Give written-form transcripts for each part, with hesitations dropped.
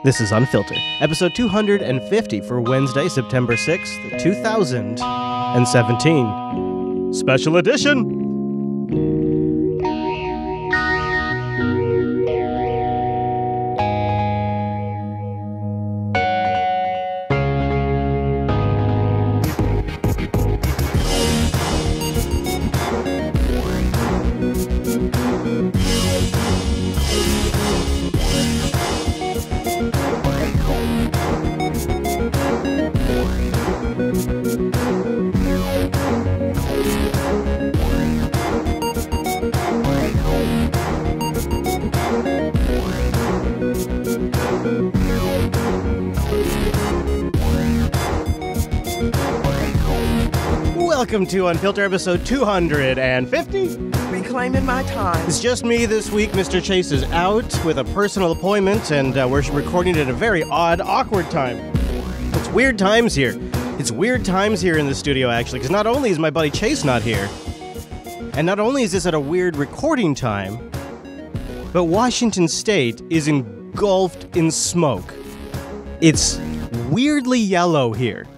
This is Unfilter, episode 250 for Wednesday, September 6th, 2017. Special edition! Welcome to Unfilter episode 250. Reclaiming my time. It's just me this week. Mr. Chase is out with a personal appointment, and we're recording at a very odd, awkward time. It's weird times here. It's weird times here in the studio, actually, because not only is my buddy Chase not here, and not only is this at a weird recording time, but Washington State is engulfed in smoke. It's weirdly yellow here.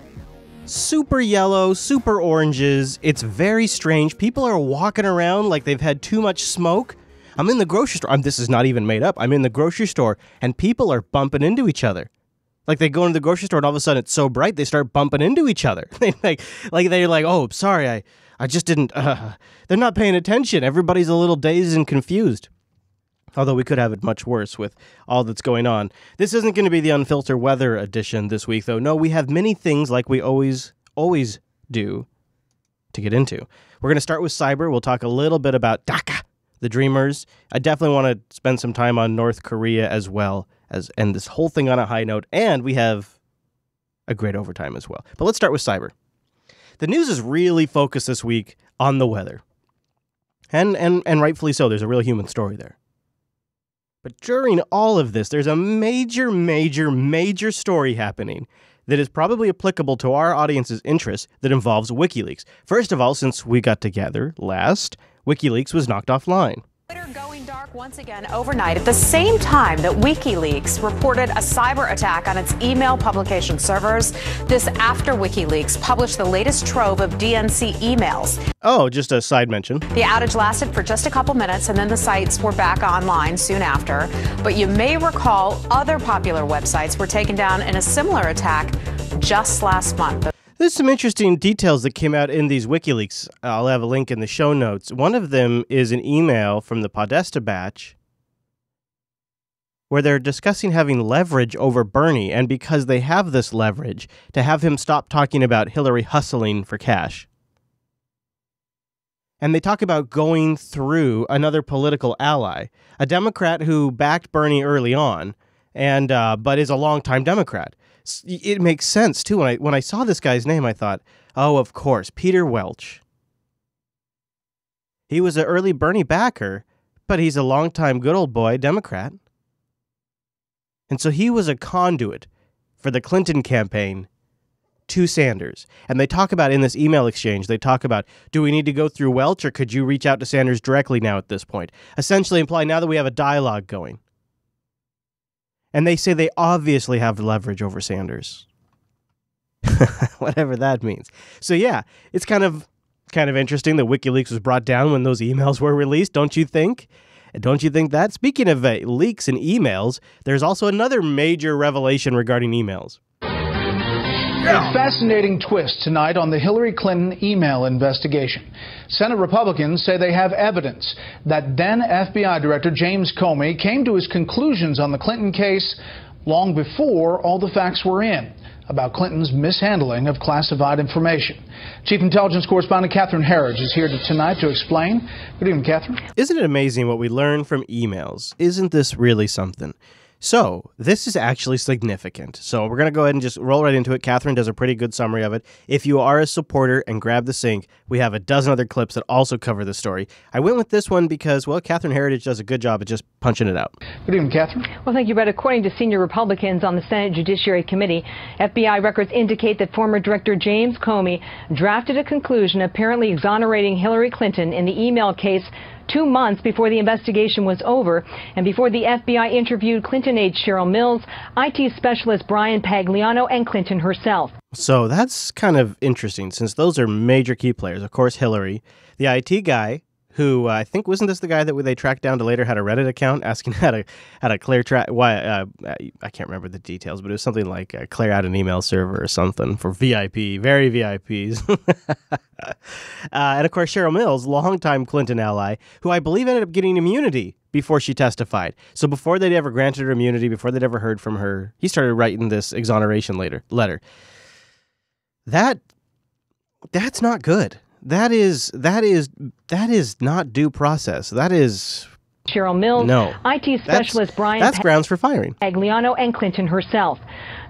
Super yellow, super oranges. It's very strange. People are walking around like they've had too much smoke. I'm in the grocery store. This is not even made up. I'm in the grocery store, and people are bumping into each other. Like they go into the grocery store, and all of a sudden it's so bright, they start bumping into each other. They're like, oh, sorry, I just didn't. They're not paying attention. Everybody's a little dazed and confused. Although we could have it much worse with all that's going on. This isn't going to be the Unfilter weather edition this week, though. No, we have many things like we always do to get into. We're going to start with cyber. We'll talk a little bit about DACA, the Dreamers. I definitely want to spend some time on North Korea as well, as end this whole thing on a high note. And we have a great overtime as well. But let's start with cyber. The news is really focused this week on the weather. And rightfully so. There's a real human story there. But during all of this, there's a major story happening that is probably applicable to our audience's interests that involves Wikileaks. First of all, since we got together last, Wikileaks was knocked offline. Twitter going dark once again overnight at the same time that Wikileaks reported a cyber attack on its email publication servers. This after Wikileaks published the latest trove of DNC emails. Oh, just a side mention. The outage lasted for just a couple minutes, and then the sites were back online soon after. But you may recall other popular websites were taken down in a similar attack just last month. There's some interesting details that came out in these WikiLeaks. I'll have a link in the show notes. One of them is an email from the Podesta batch where they're discussing having leverage over Bernie, and because they have this leverage, to have him stop talking about Hillary hustling for cash. And they talk about going through another political ally, a Democrat who backed Bernie early on, and but is a longtime Democrat. It makes sense, too. When I saw this guy's name, I thought, oh, of course, Peter Welch. He was an early Bernie backer, but he's a longtime good old boy Democrat. And so he was a conduit for the Clinton campaign to Sanders. And they talk about, in this email exchange, they talk about, do we need to go through Welch, or could you reach out to Sanders directly now at this point? Essentially implying now that we have a dialogue going. And they say they obviously have leverage over Sanders. Whatever that means. So yeah, it's kind of interesting that WikiLeaks was brought down when those emails were released, don't you think? And don't you think that? Speaking of leaks and emails, there's also another major revelation regarding emails. A fascinating twist tonight on the Hillary Clinton email investigation. Senate Republicans say they have evidence that then FBI Director James Comey came to his conclusions on the Clinton case long before all the facts were in about Clinton's mishandling of classified information. Chief Intelligence Correspondent Catherine Herridge is here tonight to explain. Good evening, Catherine. Isn't it amazing what we learn from emails? Isn't this really something? So this is actually significant. So we're going to go ahead and just roll right into it. Catherine does a pretty good summary of it. If you are a supporter and grab the sync, we have a dozen other clips that also cover the story. I went with this one because, well, Catherine Heritage does a good job at just punching it out. Good evening, Catherine. Well, thank you, Brett. According to senior Republicans on the Senate Judiciary Committee, FBI records indicate that former Director James Comey drafted a conclusion apparently exonerating Hillary Clinton in the email case 2 months before the investigation was over and before the FBI interviewed Clinton aide Cheryl Mills, IT specialist Brian Pagliano, and Clinton herself. So that's kind of interesting, since those are major key players. Of course, Hillary, the IT guy, who I think, wasn't this the guy that they tracked down to later had a Reddit account asking how to clear I can't remember the details, but it was something like clear out an email server or something for VIP, very VIPs. And of course, Cheryl Mills, longtime Clinton ally, who I believe ended up getting immunity before she testified. So before they'd ever granted her immunity, before they'd ever heard from her, he started writing this exoneration letter. That's not good. That is not due process. That is Cheryl Mills, no. IT specialist Brian That's grounds for firing. Pagliano, and Clinton herself.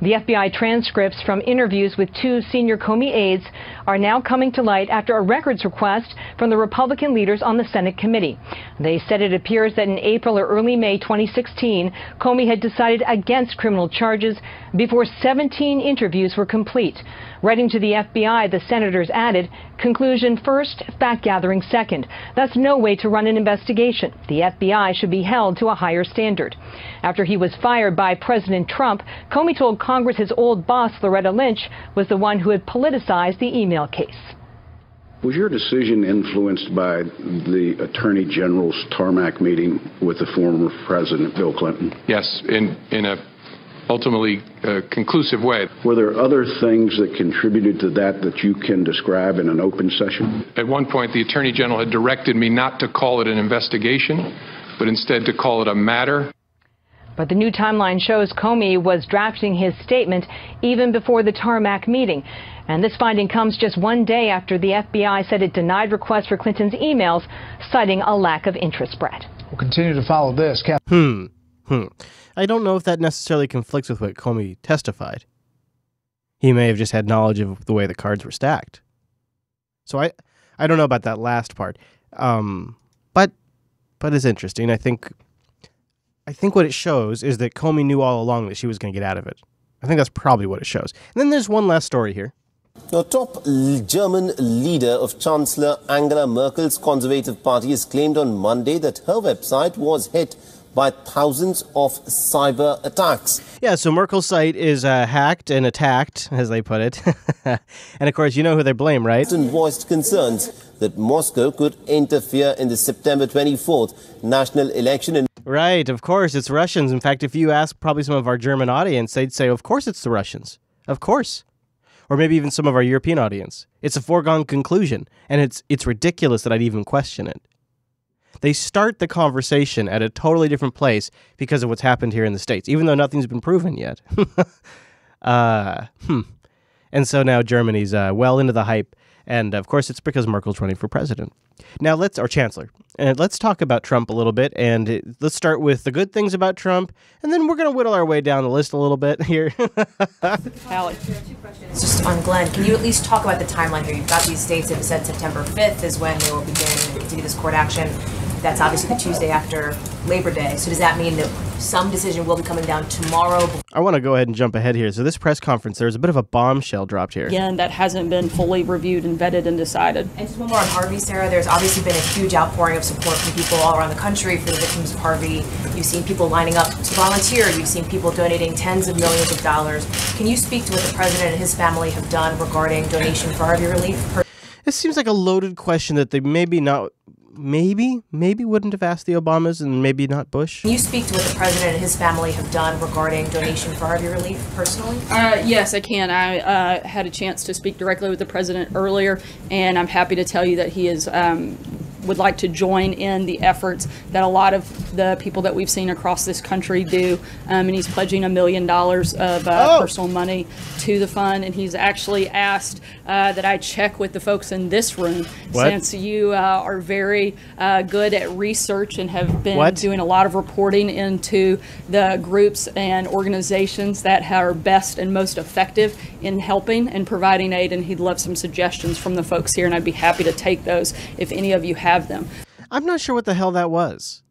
The FBI transcripts from interviews with 2 senior Comey aides are now coming to light after a records request from the Republican leaders on the Senate committee. They said it appears that in April or early May 2016, Comey had decided against criminal charges before 17 interviews were complete. Writing to the FBI, the senators added, conclusion first, fact-gathering second. That's no way to run an investigation. The FBI should be held to a higher standard. After he was fired by President Trump, Comey told Congress his old boss, Loretta Lynch, was the one who had politicized the email case. Was your decision influenced by the Attorney General's tarmac meeting with the former President Bill Clinton? Yes, in a ultimately conclusive way. Were there other things that contributed to that you can describe in an open session? At one point, the Attorney General had directed me not to call it an investigation, but instead to call it a matter. But the new timeline shows Comey was drafting his statement even before the tarmac meeting. And this finding comes just one day after the FBI said it denied requests for Clinton's emails, citing a lack of interest, Brett. We'll continue to follow this. I don't know if that necessarily conflicts with what Comey testified. He may have just had knowledge of the way the cards were stacked. So I don't know about that last part. But it's interesting. I think what it shows is that Comey knew all along that she was going to get out of it. I think that's probably what it shows. And then there's one last story here. The top German leader of Chancellor Angela Merkel's Conservative Party has claimed on Monday that her website was hit by thousands of cyber attacks. Yeah, so Merkel's site is hacked and attacked, as they put it. And of course, you know who they blame, right? And voiced concerns that Moscow could interfere in the September 24th national election. Right, of course, it's Russians. In fact, if you ask probably some of our German audience, they'd say, of course it's the Russians. Of course. Or maybe even some of our European audience. It's a foregone conclusion, and it's ridiculous that I'd even question it. They start the conversation at a totally different place because of what's happened here in the States, even though nothing's been proven yet. And so now Germany's well into the hype. And of course, it's because Merkel's running for president. Now or chancellor. And let's talk about Trump a little bit. And let's start with the good things about Trump. And then we're going to whittle our way down the list a little bit here. Hallie. Just on Glenn, can you at least talk about the timeline here? You've got these states that have said September 5th is when they will begin to continue this court action. That's obviously the Tuesday after Labor Day. So does that mean that some decision will be coming down tomorrow? I want to go ahead and jump ahead here. So this press conference, there's a bit of a bombshell dropped here. Again, that hasn't been fully reviewed and vetted and decided. And just one more on Harvey, Sarah. There's obviously been a huge outpouring of support from people all around the country for the victims of Harvey. You've seen people lining up to volunteer. You've seen people donating tens of millions of dollars. Can you speak to what the president and his family have done regarding donation for Harvey relief? It seems like a loaded question that they maybe wouldn't have asked the Obamas and maybe not Bush. Can you speak to what the president and his family have done regarding donation for Harvey relief personally? Yes, I can. I had a chance to speak directly with the president earlier, and I'm happy to tell you that he is would like to join in the efforts that a lot of the people that we've seen across this country do. And he's pledging $1 million of personal money to the fund. And he's actually asked that I check with the folks in this room, since you are very good at research and have been doing a lot of reporting into the groups and organizations that are best and most effective in helping and providing aid. And he'd love some suggestions from the folks here, and I'd be happy to take those if any of you have them. I'm not sure what the hell that was.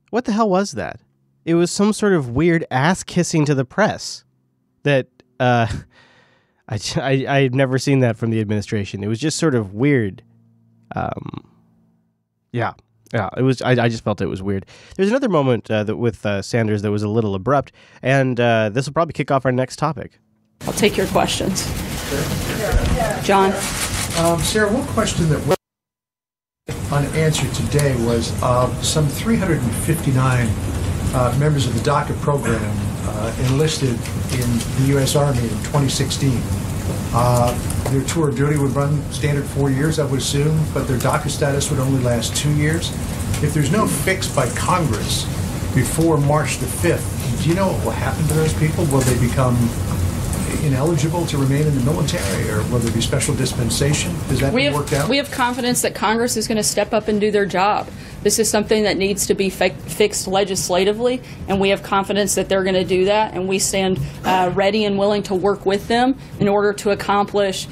What the hell was that? It was some sort of weird ass kissing to the press that I've never seen that from the administration. It was just sort of weird. Yeah. Yeah, it was. I just felt it was weird. There's another moment with Sanders that was a little abrupt, and this will probably kick off our next topic. I'll take your questions. John? Sarah, one question that was unanswered today was some 359 members of the DACA program enlisted in the U.S. Army in 2016. Their tour of duty would run standard 4 years, I would assume, but their DACA status would only last 2 years. If there's no fix by Congress before March the 5th, do you know what will happen to those people? Will they become ineligible to remain in the military, or will there be special dispensation? Does that work out? We have confidence that Congress is going to step up and do their job. This is something that needs to be fixed legislatively, and we have confidence that they're going to do that, and we stand ready and willing to work with them in order to accomplish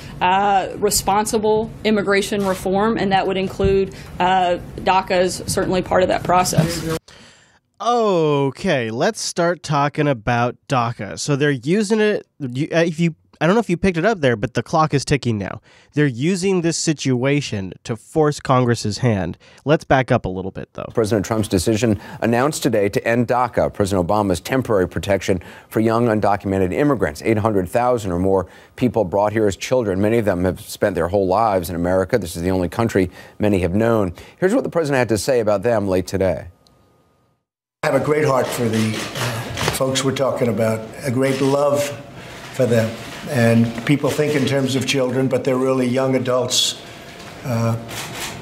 responsible immigration reform, and that would include DACA as certainly part of that process. Okay, let's start talking about DACA. So they're using it. I don't know if you picked it up there, but the clock is ticking now. They're using this situation to force Congress's hand. Let's back up a little bit, though. President Trump's decision announced today to end DACA, President Obama's temporary protection for young undocumented immigrants. 800,000 or more people brought here as children. Many of them have spent their whole lives in America. This is the only country many have known. Here's what the president had to say about them late today. I have a great heart for the folks we're talking about, a great love for them. And people think in terms of children, but they're really young adults. I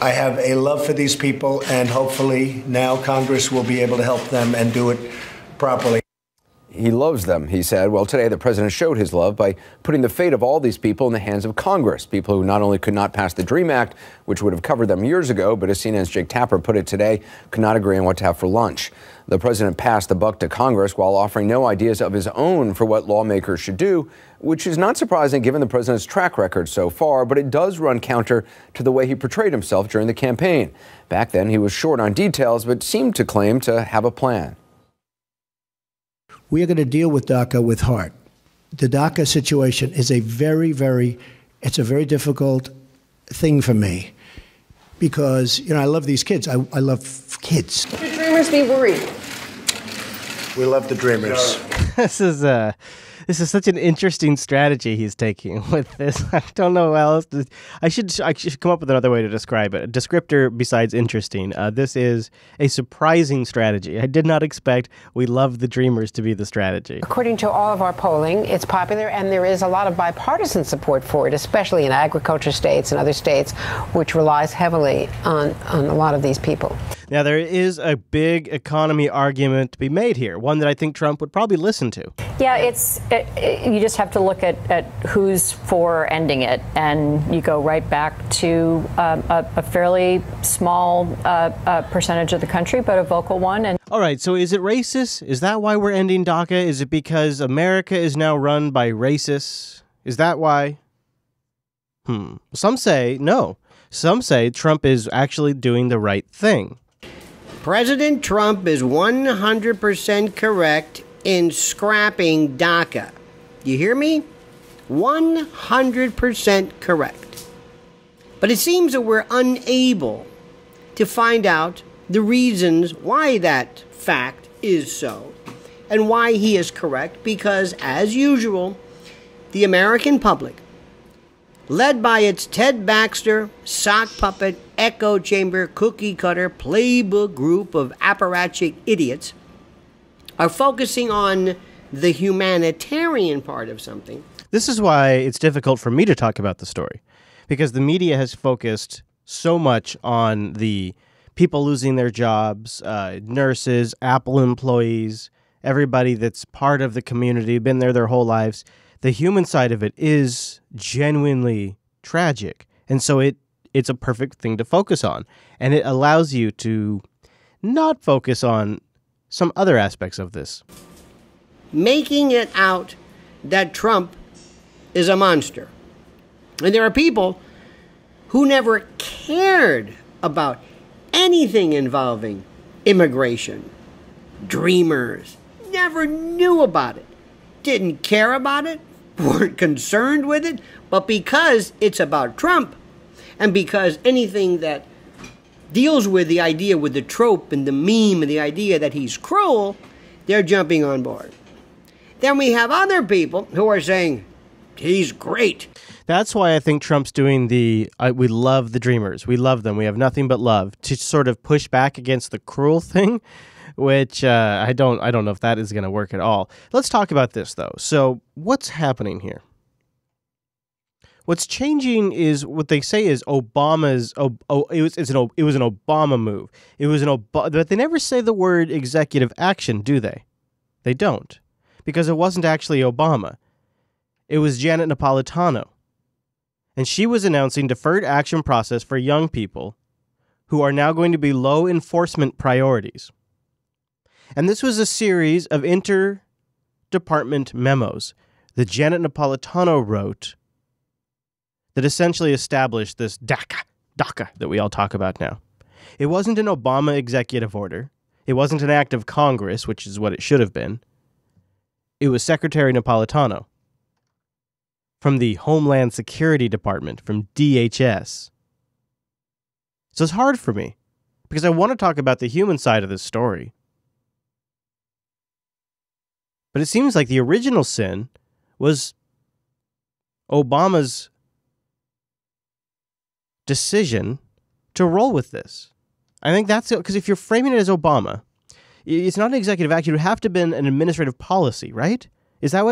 have a love for these people, and hopefully now Congress will be able to help them and do it properly. He loves them, he said. Well, today the president showed his love by putting the fate of all these people in the hands of Congress, people who not only could not pass the DREAM Act, which would have covered them years ago, but as CNN's Jake Tapper put it today, could not agree on what to have for lunch. The president passed the buck to Congress while offering no ideas of his own for what lawmakers should do, which is not surprising given the president's track record so far, but it does run counter to the way he portrayed himself during the campaign. Back then, he was short on details, but seemed to claim to have a plan. We are going to deal with DACA with heart. The DACA situation is a very difficult thing for me because, I love these kids. I love kids. Should dreamers be worried? We love the dreamers. This is such an interesting strategy he's taking with this. I don't know how else to, I should come up with another way to describe it. A descriptor besides interesting. This is a surprising strategy. I did not expect "we love the dreamers" to be the strategy. According to all of our polling, it's popular, and there is a lot of bipartisan support for it, especially in agriculture states and other states, which relies heavily on a lot of these people. Now, there is a big economy argument to be made here, one that I think Trump would probably listen to. Yeah, you just have to look at who's for ending it, and you go right back to a fairly small percentage of the country, but a vocal one. And all right, so is it racist? Is that why we're ending DACA? Is it because America is now run by racists? Is that why? Some say no. Some say Trump is actually doing the right thing. President Trump is 100% correct in scrapping DACA. You hear me? 100% correct. But it seems that we're unable to find out the reasons why that fact is so and why he is correct, because, as usual, the American public, led by its Ted Baxter, sock puppet, echo chamber, cookie cutter, playbook group of apparatchik idiots, are focusing on the humanitarian part of something. This is why it's difficult for me to talk about the story, because the media has focused so much on the people losing their jobs, nurses, Apple employees, everybody that's part of the community, been there their whole lives. The human side of it is genuinely tragic. And so it's a perfect thing to focus on. And it allows you to not focus on some other aspects of this. Making it out that Trump is a monster. And there are people who never cared about anything involving immigration. Dreamers. Never knew about it. Didn't care about it. Weren't concerned with it. But because it's about Trump, and because anything that deals with the idea, with the trope and the meme and the idea that he's cruel, they're jumping on board. Then we have other people who are saying, he's great. That's why I think Trump's doing we love the Dreamers. We love them. We have nothing but love, to sort of push back against the cruel thing, which I don't know if that is going to work at all. Let's talk about this, though. So what's happening here? What's changing is what they say is Obama's. It was an Obama move. It was but they never say the word executive action, do they? They don't, because it wasn't actually Obama. It was Janet Napolitano, and she was announcing deferred action process for young people who are now going to be low enforcement priorities. And this was a series of interdepartment memos that Janet Napolitano wrote that essentially established this DACA that we all talk about now. It wasn't an Obama executive order. It wasn't an act of Congress, which is what it should have been. It was Secretary Napolitano from the Homeland Security Department, from DHS. So it's hard for me because I want to talk about the human side of this story. But it seems like the original sin was Obama's decision to roll with this. I think that's it, because if you're framing it as Obama, it's not an executive act. It would have to have been an administrative policy, right? Is that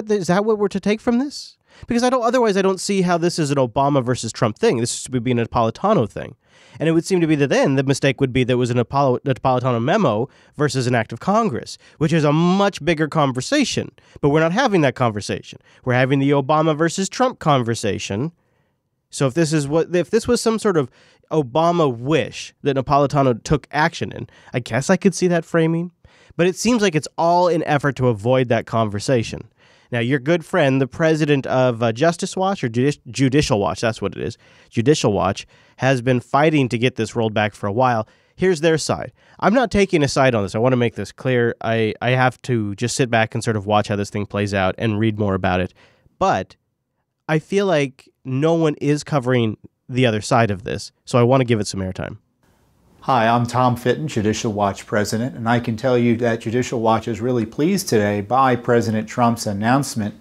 what we're to take from this? Because otherwise I don't see how this is an Obama versus Trump thing. This would be a Napolitano thing. And it would seem to be that then the mistake would be that it was an Napolitano memo versus an act of Congress, which is a much bigger conversation. But we're not having that conversation. We're having the Obama versus Trump conversation. So if this was some sort of Obama wish that Napolitano took action in, I guess I could see that framing. But it seems like it's all in effort to avoid that conversation. Now, your good friend, the president of Justice Watch, or Judicial Watch, that's what it is, Judicial Watch, has been fighting to get this rolled back for a while. Here's their side. I'm not taking a side on this. I want to make this clear. I have to just sit back and sort of watch how this thing plays out and read more about it. But I feel like no one is covering the other side of this, so I want to give it some airtime. Hi, I'm Tom Fitton, Judicial Watch president, and I can tell you that Judicial Watch is really pleased today by President Trump's announcement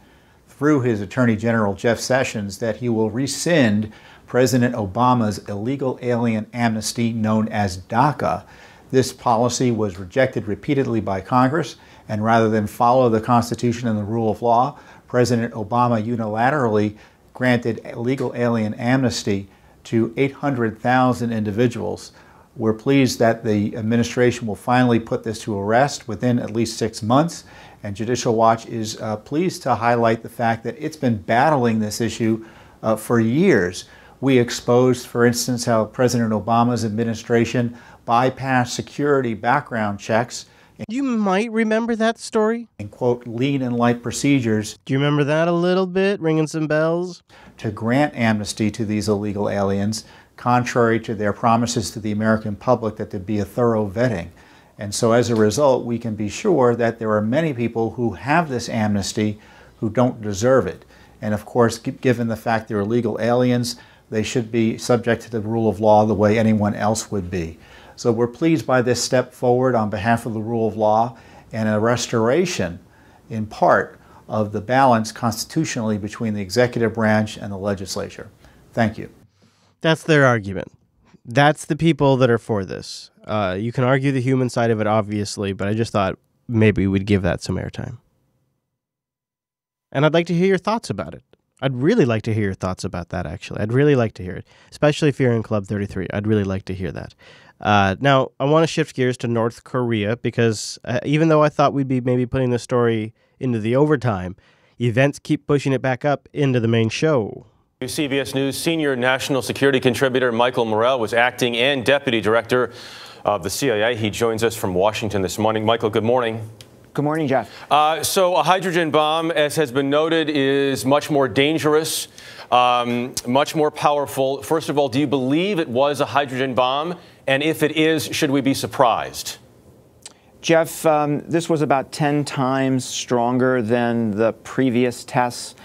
through his Attorney General Jeff Sessions that he will rescind President Obama's illegal alien amnesty known as DACA. This policy was rejected repeatedly by Congress, and rather than follow the Constitution and the rule of law, President Obama unilaterally granted illegal alien amnesty to 800,000 individuals. We're pleased that the administration will finally put this to rest within at least 6 months, and Judicial Watch is pleased to highlight the fact that it's been battling this issue for years. We exposed, for instance, how President Obama's administration bypassed security background checks. You might remember that story. And quote, lean and light procedures. Do you remember that a little bit? Ringing some bells? To grant amnesty to these illegal aliens, contrary to their promises to the American public that there'd be a thorough vetting. And so as a result, we can be sure that there are many people who have this amnesty who don't deserve it. And of course, given the fact they're illegal aliens, they should be subject to the rule of law the way anyone else would be. So we're pleased by this step forward on behalf of the rule of law and a restoration, in part, of the balance constitutionally between the executive branch and the legislature. Thank you. That's their argument. That's the people that are for this. You can argue the human side of it, obviously, but I just thought maybe we'd give that some airtime. And I'd like to hear your thoughts about it. I'd really like to hear your thoughts about that, actually. I'd really like to hear it, especially if you're in Club 33. I'd really like to hear that. Now, I want to shift gears to North Korea because even though I thought we'd be maybe putting the story into the overtime, events keep pushing it back up into the main show. CBS News senior national security contributor Michael Morell was acting and deputy director of the CIA. He joins us from Washington this morning. Michael, good morning. Good morning, Jeff. So a hydrogen bomb, as has been noted, is much more dangerous, much more powerful. First of all, do you believe it was a hydrogen bomb? And if it is, should we be surprised? Jeff, this was about 10 times stronger than the previous tests.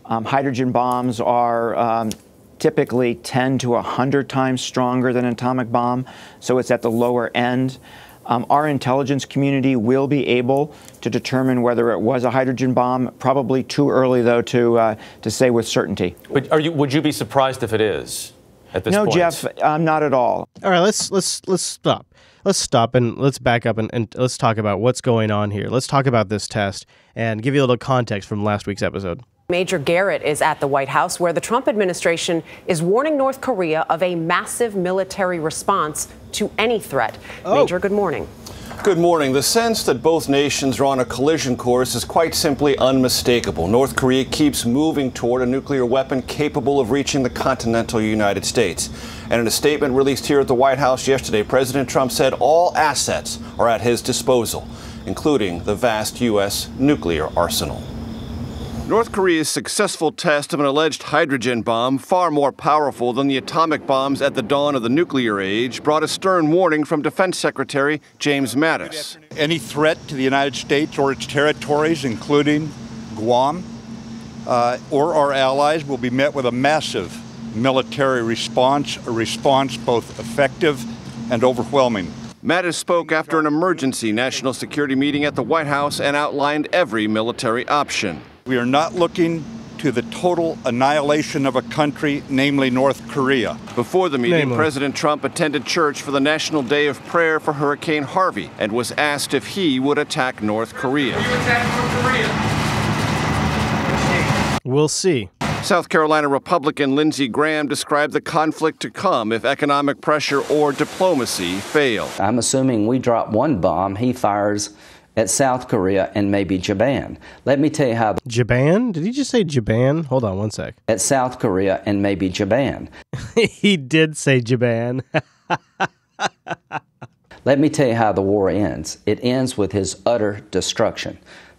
Hydrogen bombs are typically 10 to 100 times stronger than an atomic bomb, so it's at the lower end. Our intelligence community will be able to determine whether it was a hydrogen bomb. Probably too early, though, to say with certainty. But would you be surprised if it is at this point? No, Jeff, not at all. All right, let's stop. Let's stop and let's back up and let's talk about what's going on here. Let's talk about this test and give you a little context from last week's episode. Major Garrett is at the White House, where the Trump administration is warning North Korea of a massive military response to any threat. Major, good morning. Good morning. The sense that both nations are on a collision course is quite simply unmistakable. North Korea keeps moving toward a nuclear weapon capable of reaching the continental United States. And in a statement released here at the White House yesterday, President Trump said all assets are at his disposal, including the vast U.S. nuclear arsenal. North Korea's successful test of an alleged hydrogen bomb, far more powerful than the atomic bombs at the dawn of the nuclear age, brought a stern warning from Defense Secretary James Mattis. Any threat to the United States or its territories, including Guam, or our allies, will be met with a massive military response, a response both effective and overwhelming. Mattis spoke after an emergency national security meeting at the White House and outlined every military option. We are not looking to the total annihilation of a country, namely North Korea. Before the meeting, President Trump attended church for the National Day of Prayer for Hurricane Harvey and was asked if he would attack North Korea. We'll see. South Carolina Republican Lindsey Graham described the conflict to come if economic pressure or diplomacy fail. I'm assuming we drop one bomb, he fires at South Korea and maybe Japan. Let me tell you how... Japan? Did he just say Japan? Hold on one sec. At South Korea and maybe Japan. He did say Japan. Let me tell you how the war ends. It ends with his utter destruction.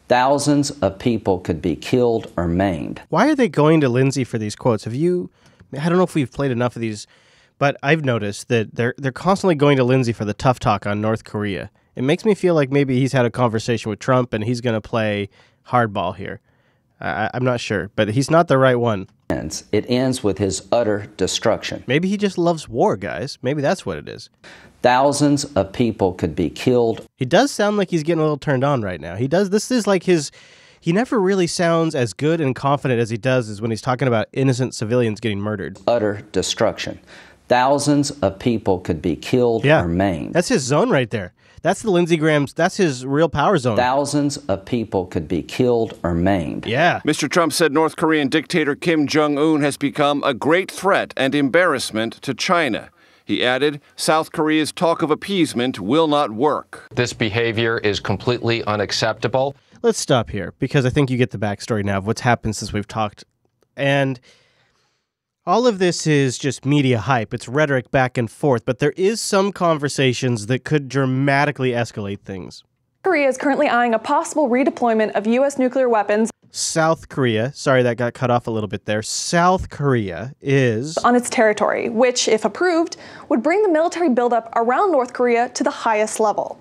Thousands of people could be killed or maimed. Why are they going to Lindsey for these quotes? I don't know if we've played enough of these, but I've noticed that they're constantly going to Lindsey for the tough talk on North Korea. It makes me feel like maybe he's had a conversation with Trump and he's going to play hardball here. I'm not sure, but he's not the right one. It ends with his utter destruction. Maybe he just loves war, guys. Maybe that's what it is. Thousands of people could be killed. He does sound like he's getting a little turned on right now. He does. This is like his... He never really sounds as good and confident as he does as when he's talking about innocent civilians getting murdered. Utter destruction. Thousands of people could be killed or maimed. That's his zone right there. That's the Lindsey Graham's, that's his real power zone. Thousands of people could be killed or maimed. Yeah. Mr. Trump said North Korean dictator Kim Jong-un has become a great threat and embarrassment to China. He added, South Korea's talk of appeasement will not work. This behavior is completely unacceptable. Let's stop here because I think you get the backstory now of what's happened since we've talked. And all of this is just media hype. It's rhetoric back and forth, but there is some conversations that could dramatically escalate things. Korea is currently eyeing a possible redeployment of U.S. nuclear weapons. South Korea, sorry that got cut off a little bit there. South Korea is on its territory, which, if approved, would bring the military buildup around North Korea to the highest level.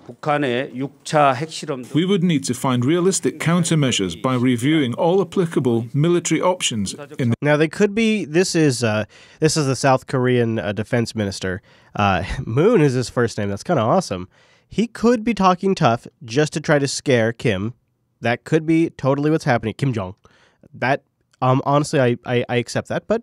We would need to find realistic countermeasures by reviewing all applicable military options. Now they could be. This is the South Korean defense minister. Moon is his first name. That's kind of awesome. He could be talking tough just to try to scare Kim. That could be totally what's happening. Kim Jong. That, honestly, I accept that, but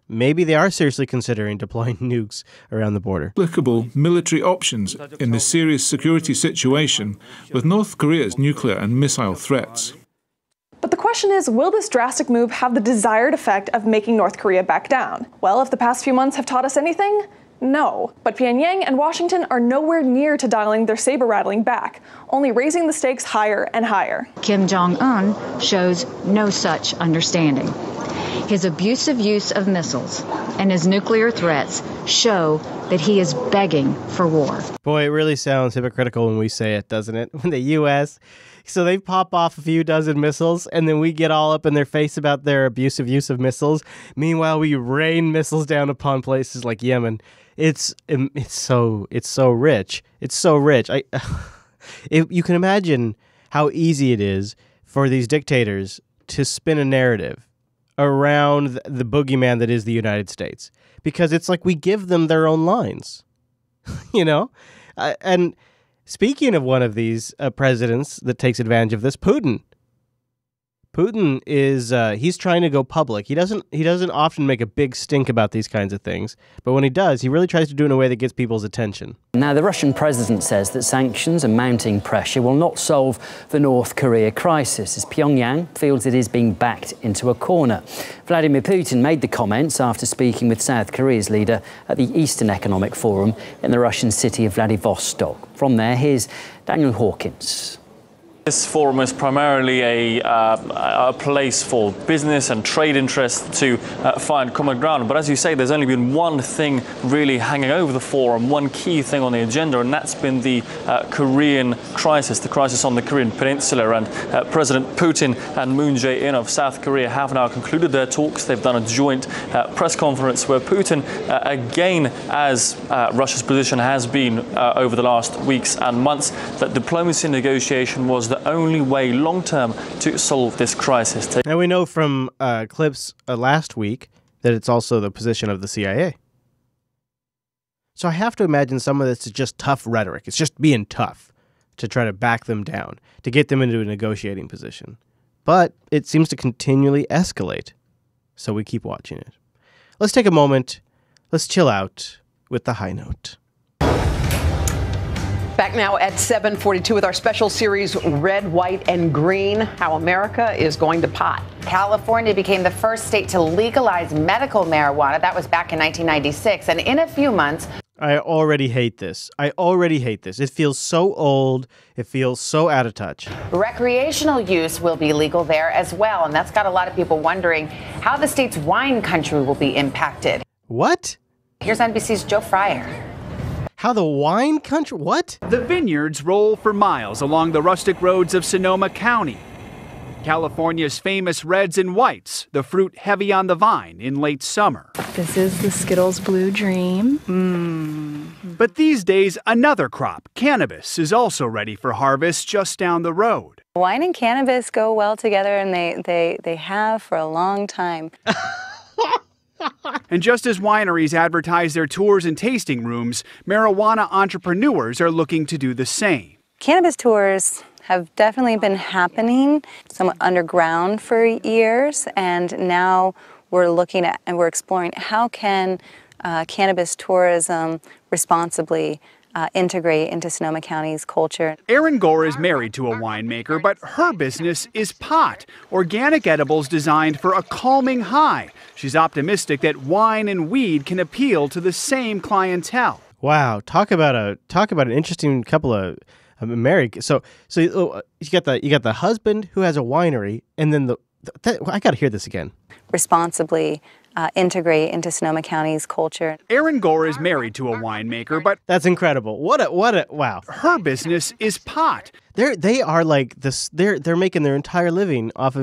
maybe they are seriously considering deploying nukes around the border. Applicable military options in the serious security situation with North Korea's nuclear and missile threats. But the question is, will this drastic move have the desired effect of making North Korea back down? Well, if the past few months have taught us anything, no. But Pyongyang and Washington are nowhere near to dialing their saber-rattling back, only raising the stakes higher and higher. Kim Jong-un shows no such understanding. His abusive use of missiles and his nuclear threats show that he is begging for war. Boy, it really sounds hypocritical when we say it, doesn't it? When the U.S., so they pop off a few dozen missiles, and then we get all up in their face about their abusive use of missiles. Meanwhile, we rain missiles down upon places like Yemen. It's so rich. It's so rich. You can imagine how easy it is for these dictators to spin a narrative around the boogeyman that is the United States, because it's like we give them their own lines, you know? And speaking of one of these presidents that takes advantage of this, Putin is he's trying to go public. He doesn't often make a big stink about these kinds of things, but when he does, he really tries to do it in a way that gets people's attention. Now, the Russian president says that sanctions and mounting pressure will not solve the North Korea crisis, as Pyongyang feels it is being backed into a corner. Vladimir Putin made the comments after speaking with South Korea's leader at the Eastern Economic Forum in the Russian city of Vladivostok. From there, here's Daniel Hawkins. This forum is primarily a place for business and trade interests to find common ground. But as you say, there's only been one thing really hanging over the forum, one key thing on the agenda, and that's been the Korean crisis, the crisis on the Korean Peninsula. And President Putin and Moon Jae-in of South Korea have now concluded their talks. They've done a joint press conference where Putin, again, as Russia's position has been over the last weeks and months, that diplomacy and negotiation was the only way long-term to solve this crisis. Now, we know from clips last week that it's also the position of the CIA. So I have to imagine some of this is just tough rhetoric. It's just being tough to try to back them down, to get them into a negotiating position. But it seems to continually escalate, so we keep watching it. Let's take a moment. Let's chill out with the high note. Back now at 7:42 with our special series, Red, White, and Green, How America is Going to Pot. California became the first state to legalize medical marijuana. That was back in 1996. And in a few months... I already hate this. It feels so old. It feels so out of touch. Recreational use will be legal there as well. And that's got a lot of people wondering how the state's wine country will be impacted. What? Here's NBC's Joe Fryer. How the wine country? What? The vineyards roll for miles along the rustic roads of Sonoma County. California's famous reds and whites, the fruit heavy on the vine in late summer. This is the Skittles Blue Dream. But these days, another crop, cannabis, is also ready for harvest just down the road. Wine and cannabis go well together, and they have for a long time. And just as wineries advertise their tours and tasting rooms, marijuana entrepreneurs are looking to do the same. Cannabis tours have definitely been happening somewhat underground for years, and now we're looking at and we're exploring how can cannabis tourism responsibly integrate into Sonoma County's culture. Erin Gore is married to a winemaker, but her business is pot, organic edibles designed for a calming high. She's optimistic that wine and weed can appeal to the same clientele. Wow, talk about an interesting couple of married. So you got the husband who has a winery, and then I got to hear this again. Responsibly integrate into Sonoma County's culture. Erin Gore is married to a winemaker, but that's incredible. What a wow. Her business is pot. They are like this. They're making their entire living off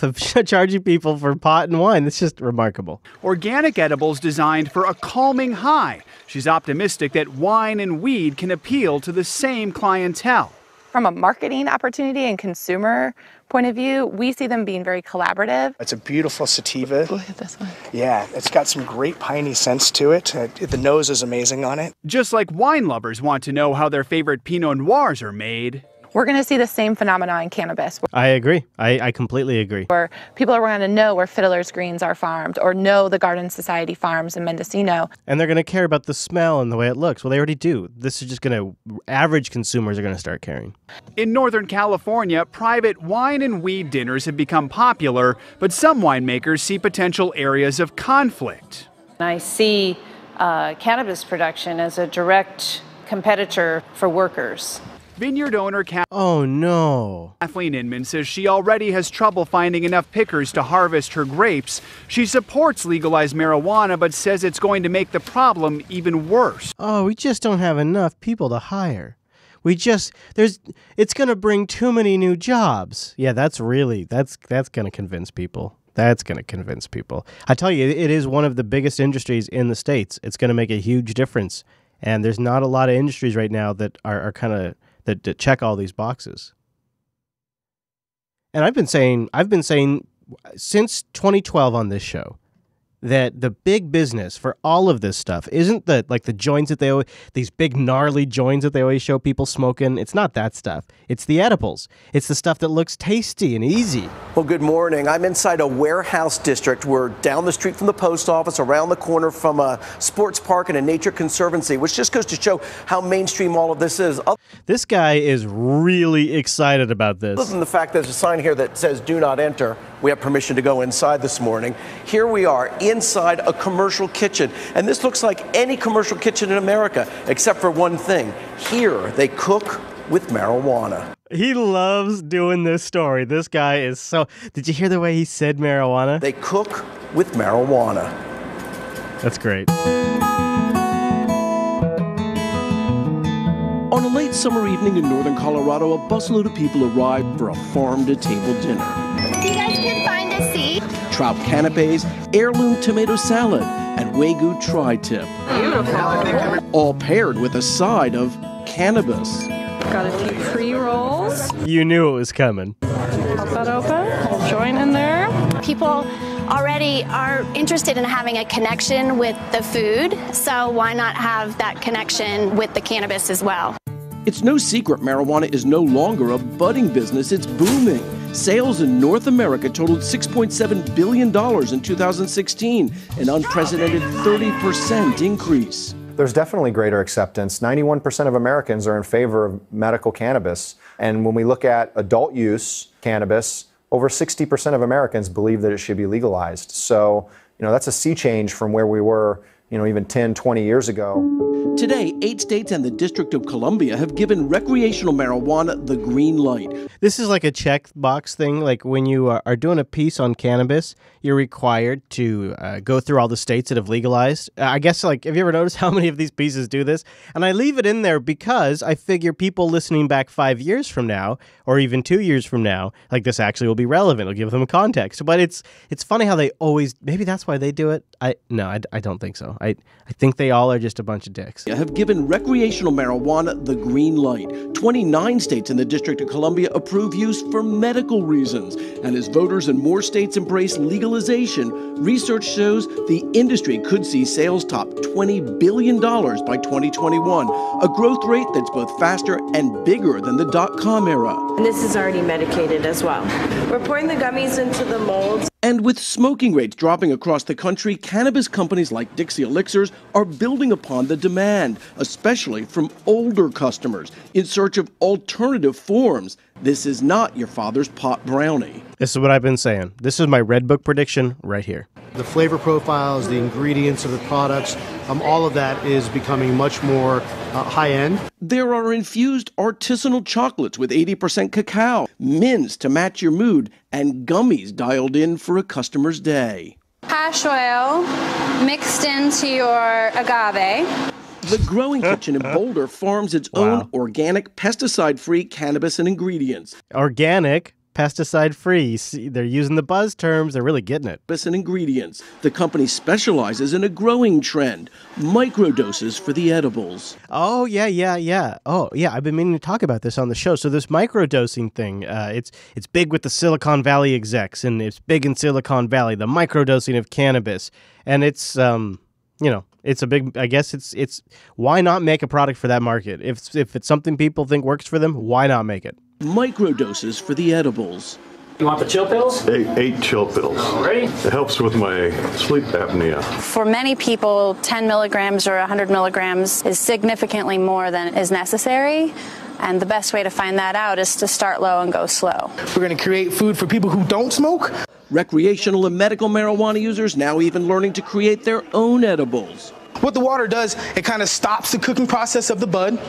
of charging people for pot and wine. That's just remarkable. Organic edibles designed for a calming high. She's optimistic that wine and weed can appeal to the same clientele. From a marketing opportunity and consumer point of view, we see them being very collaborative. It's a beautiful sativa. Look at this one. Yeah, it's got some great piney scents to it. The nose is amazing on it. Just like wine lovers want to know how their favorite Pinot Noirs are made, we're going to see the same phenomena in cannabis. I agree. I completely agree. Where people are going to know where Fiddler's Greens are farmed or know the Garden Society farms in Mendocino. And they're going to care about the smell and the way it looks. Well, they already do. This is just going to, average consumers are going to start caring. In Northern California, private wine and weed dinners have become popular, but some winemakers see potential areas of conflict. I see cannabis production as a direct competitor for workers. Vineyard owner Oh no. Kathleen Inman says she already has trouble finding enough pickers to harvest her grapes. She supports legalized marijuana, but says it's going to make the problem even worse. Oh, we just don't have enough people to hire. It's going to bring too many new jobs. Yeah, that's going to convince people. That's going to convince people. I tell you, it is one of the biggest industries in the States. It's going to make a huge difference. And there's not a lot of industries right now that are kind of that check all these boxes. And I've been saying since 2012 on this show that the big business for all of this stuff isn't the joints that these big gnarly joints that they always show people smoking. It's not that stuff. It's the edibles. It's the stuff that looks tasty and easy. Well, good morning. I'm inside a warehouse district. We're down the street from the post office, around the corner from a sports park and a nature conservancy, which just goes to show how mainstream all of this is. This guy is really excited about this. Other than the fact there's a sign here that says do not enter, we have permission to go inside this morning. Here we are inside a commercial kitchen, and this looks like any commercial kitchen in America, except for one thing. Here, they cook with marijuana. He loves doing this story. This guy is so... Did you hear the way he said marijuana? They cook with marijuana. That's great. On a late summer evening in northern Colorado, a busload of people arrived for a farm-to-table dinner. You guys can find a seat. Trout canapes, heirloom tomato salad, and Wagyu tri-tip. Beautiful. All paired with a side of cannabis. Got a few pre-rolls. You knew it was coming. Pop that open. Whole joint in there. People already are interested in having a connection with the food, so why not have that connection with the cannabis as well? It's no secret marijuana is no longer a budding business, it's booming. Sales in North America totaled $6.7 billion in 2016, an unprecedented 30% increase. There's definitely greater acceptance. 91% of Americans are in favor of medical cannabis. And when we look at adult use cannabis, over 60% of Americans believe that it should be legalized. So, that's a sea change from where we were, even 10, 20 years ago. Today, 8 states and the District of Columbia have given recreational marijuana the green light. This is like a checkbox thing. Like when you are doing a piece on cannabis, you're required to go through all the states that have legalized. I guess, have you ever noticed how many of these pieces do this? And I leave it in there because I figure people listening back 5 years from now, or even 2 years from now, this actually will be relevant. It'll give them a context. But it's funny how they always, maybe that's why they do it. I don't think so. I think they all are just a bunch of dicks. Have given recreational marijuana the green light. 29 states in the District of Columbia approve use for medical reasons. And as voters in more states embrace legalization, research shows the industry could see sales top $20 billion by 2021, a growth rate that's both faster and bigger than the .com era. And this is already medicated as well. We're pouring the gummies into the molds. And with smoking rates dropping across the country, cannabis companies like Dixie Elixirs are building upon the demand, especially from older customers in search of alternative forms. This is not your father's pot brownie. This is what I've been saying. This is my Red Book prediction right here. The flavor profiles, the ingredients of the products, all of that is becoming much more high-end. There are infused artisanal chocolates with 80% cacao, mints to match your mood, and gummies dialed in for a customer's day. Hash oil mixed into your agave. The Growing Kitchen in Boulder farms its own organic, pesticide-free cannabis and ingredients. Organic, pesticide-free. See, they're using the buzz terms. They're really getting it. And ingredients. The company specializes in a growing trend, microdoses for the edibles. Oh, yeah. Oh, yeah, I've been meaning to talk about this on the show. So this microdosing thing, it's big with the Silicon Valley execs, and it's big in Silicon Valley, the microdosing of cannabis. And it's, it's a big, I guess it's why not make a product for that market? If it's something people think works for them, why not make it? Microdoses for the edibles. You want the chill pills? Eight chill pills. Ready? It helps with my sleep apnea. For many people, 10 milligrams or 100 milligrams is significantly more than is necessary. And the best way to find that out is to start low and go slow. We're going to create food for people who don't smoke. Recreational and medical marijuana users now even learning to create their own edibles. What the water does, it kind of stops the cooking process of the bud.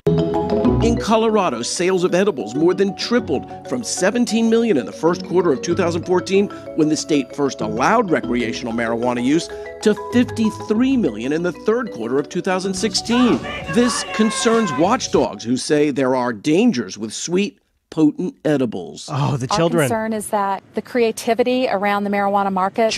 In Colorado, sales of edibles more than tripled from 17 million in the first quarter of 2014, when the state first allowed recreational marijuana use, to 53 million in the third quarter of 2016. This concerns watchdogs who say there are dangers with sweet, potent edibles. Oh, the children. Our concern is that the creativity around the marijuana market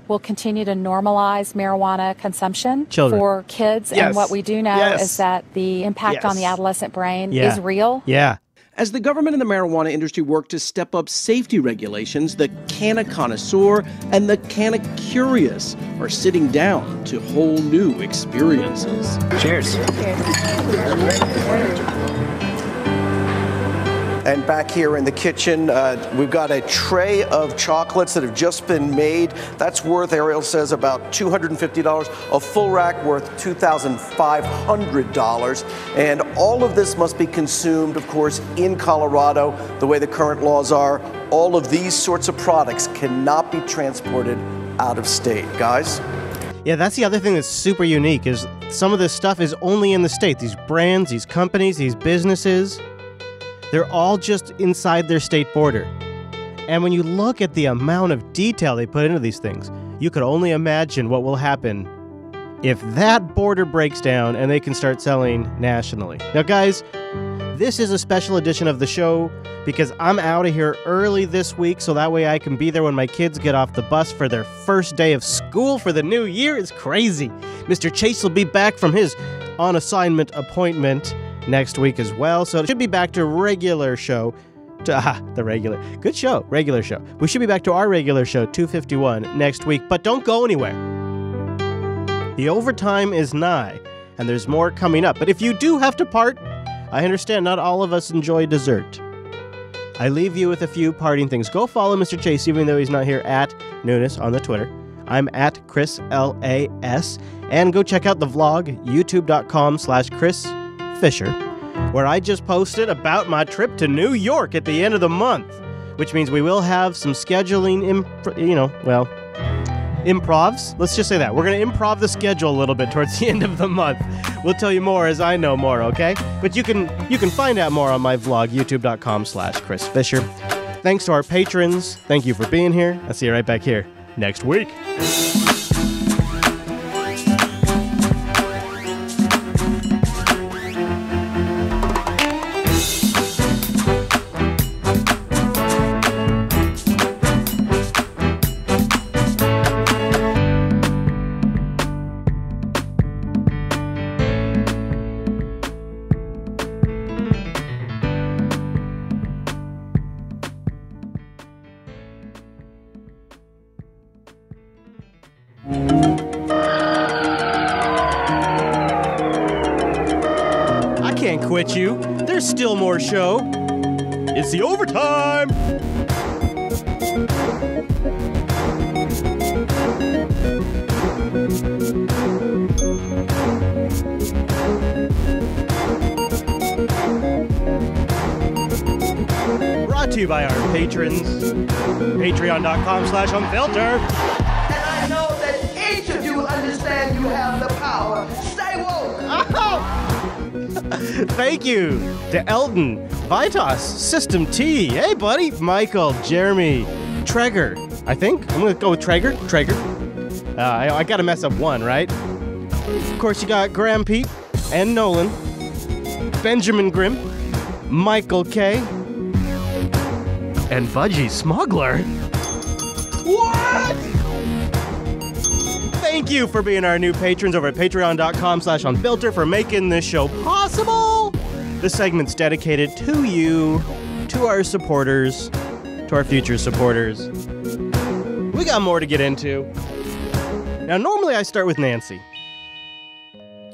will continue to normalize marijuana consumption for kids. Yes. And what we do know is that the impact on the adolescent brain is real. Yeah. As the government and the marijuana industry work to step up safety regulations, the canna connoisseur and the canna curious are sitting down to whole new experiences. Cheers. And back here in the kitchen, we've got a tray of chocolates that have just been made. That's worth, Ariel says, about $250. A full rack worth $2,500. And all of this must be consumed, of course, in Colorado. The way the current laws are, all of these sorts of products cannot be transported out of state. Guys? Yeah, that's the other thing that's super unique is some of this stuff is only in the state. These brands, these companies, these businesses, they're all just inside their state border. And when you look at the amount of detail they put into these things, you could only imagine what will happen if that border breaks down and they can start selling nationally. Now, guys, this is a special edition of the show because I'm out of here early this week, so that way I can be there when my kids get off the bus for their first day of school for the new year. It's crazy. Mr. Chase will be back from his on-assignment appointment next week as well, so it should be back to regular show. Good show, regular show. We should be back to our regular show, 251, next week, but don't go anywhere. The overtime is nigh, and there's more coming up. But if you do have to part, I understand not all of us enjoy dessert. I leave you with a few parting things. Go follow Mr. Chase, even though he's not here, at Nunes on the Twitter. I'm at Chris LAS, and go check out the vlog, youtube.com/Chris Fisher, where I just posted about my trip to New York at the end of the month, which means we will have some scheduling, improvs. Let's just say that. We're going to improv the schedule a little bit towards the end of the month. We'll tell you more as I know more, okay? But you can find out more on my vlog, youtube.com/Chris Fisher. Thanks to our patrons. Thank you for being here. I'll see you right back here next week. Quit you. There's still more show. It's the overtime. Brought to you by our patrons. Patreon.com/Unfilter. And I know that each of you understand you have the power. Stay woke. Thank you to Eldon, Vitas, System T, hey buddy, Michael, Jeremy, Traeger, I think. I'm going to go with Traeger. I got to mess up one, right? Of course, you got Graham Pete and Nolan, Benjamin Grimm, Michael K, and Budgie Smuggler. What? Thank you for being our new patrons over at patreon.com/Unfilter for making this show possible. This segment's dedicated to you, to our supporters, to our future supporters. We got more to get into. Now, normally I start with Nancy.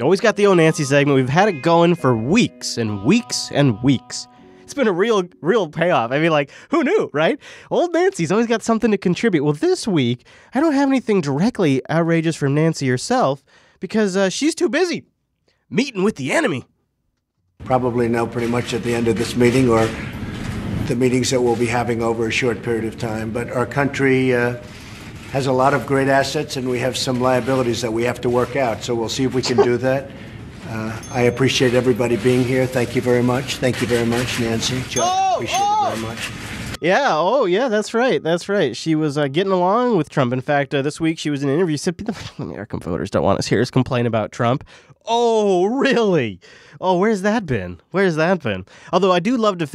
Always got the old Nancy segment. We've had it going for weeks and weeks and weeks. It's been a real payoff. I mean, like, who knew, right? Old Nancy's always got something to contribute. Well, this week, I don't have anything directly outrageous from Nancy herself because she's too busy meeting with the enemy. Probably know pretty much at the end of this meeting or the meetings that we'll be having over a short period of time. But our country has a lot of great assets and we have some liabilities that we have to work out. So we'll see if we can do that. I appreciate everybody being here. Thank you very much. Thank you very much, Nancy. Joe, appreciate it very much. Yeah, that's right. That's right. She was getting along with Trump. In fact, this week she was in an interview. Said, the American voters don't want us here to complain about Trump. Oh, really? Oh, where's that been? Although I do love to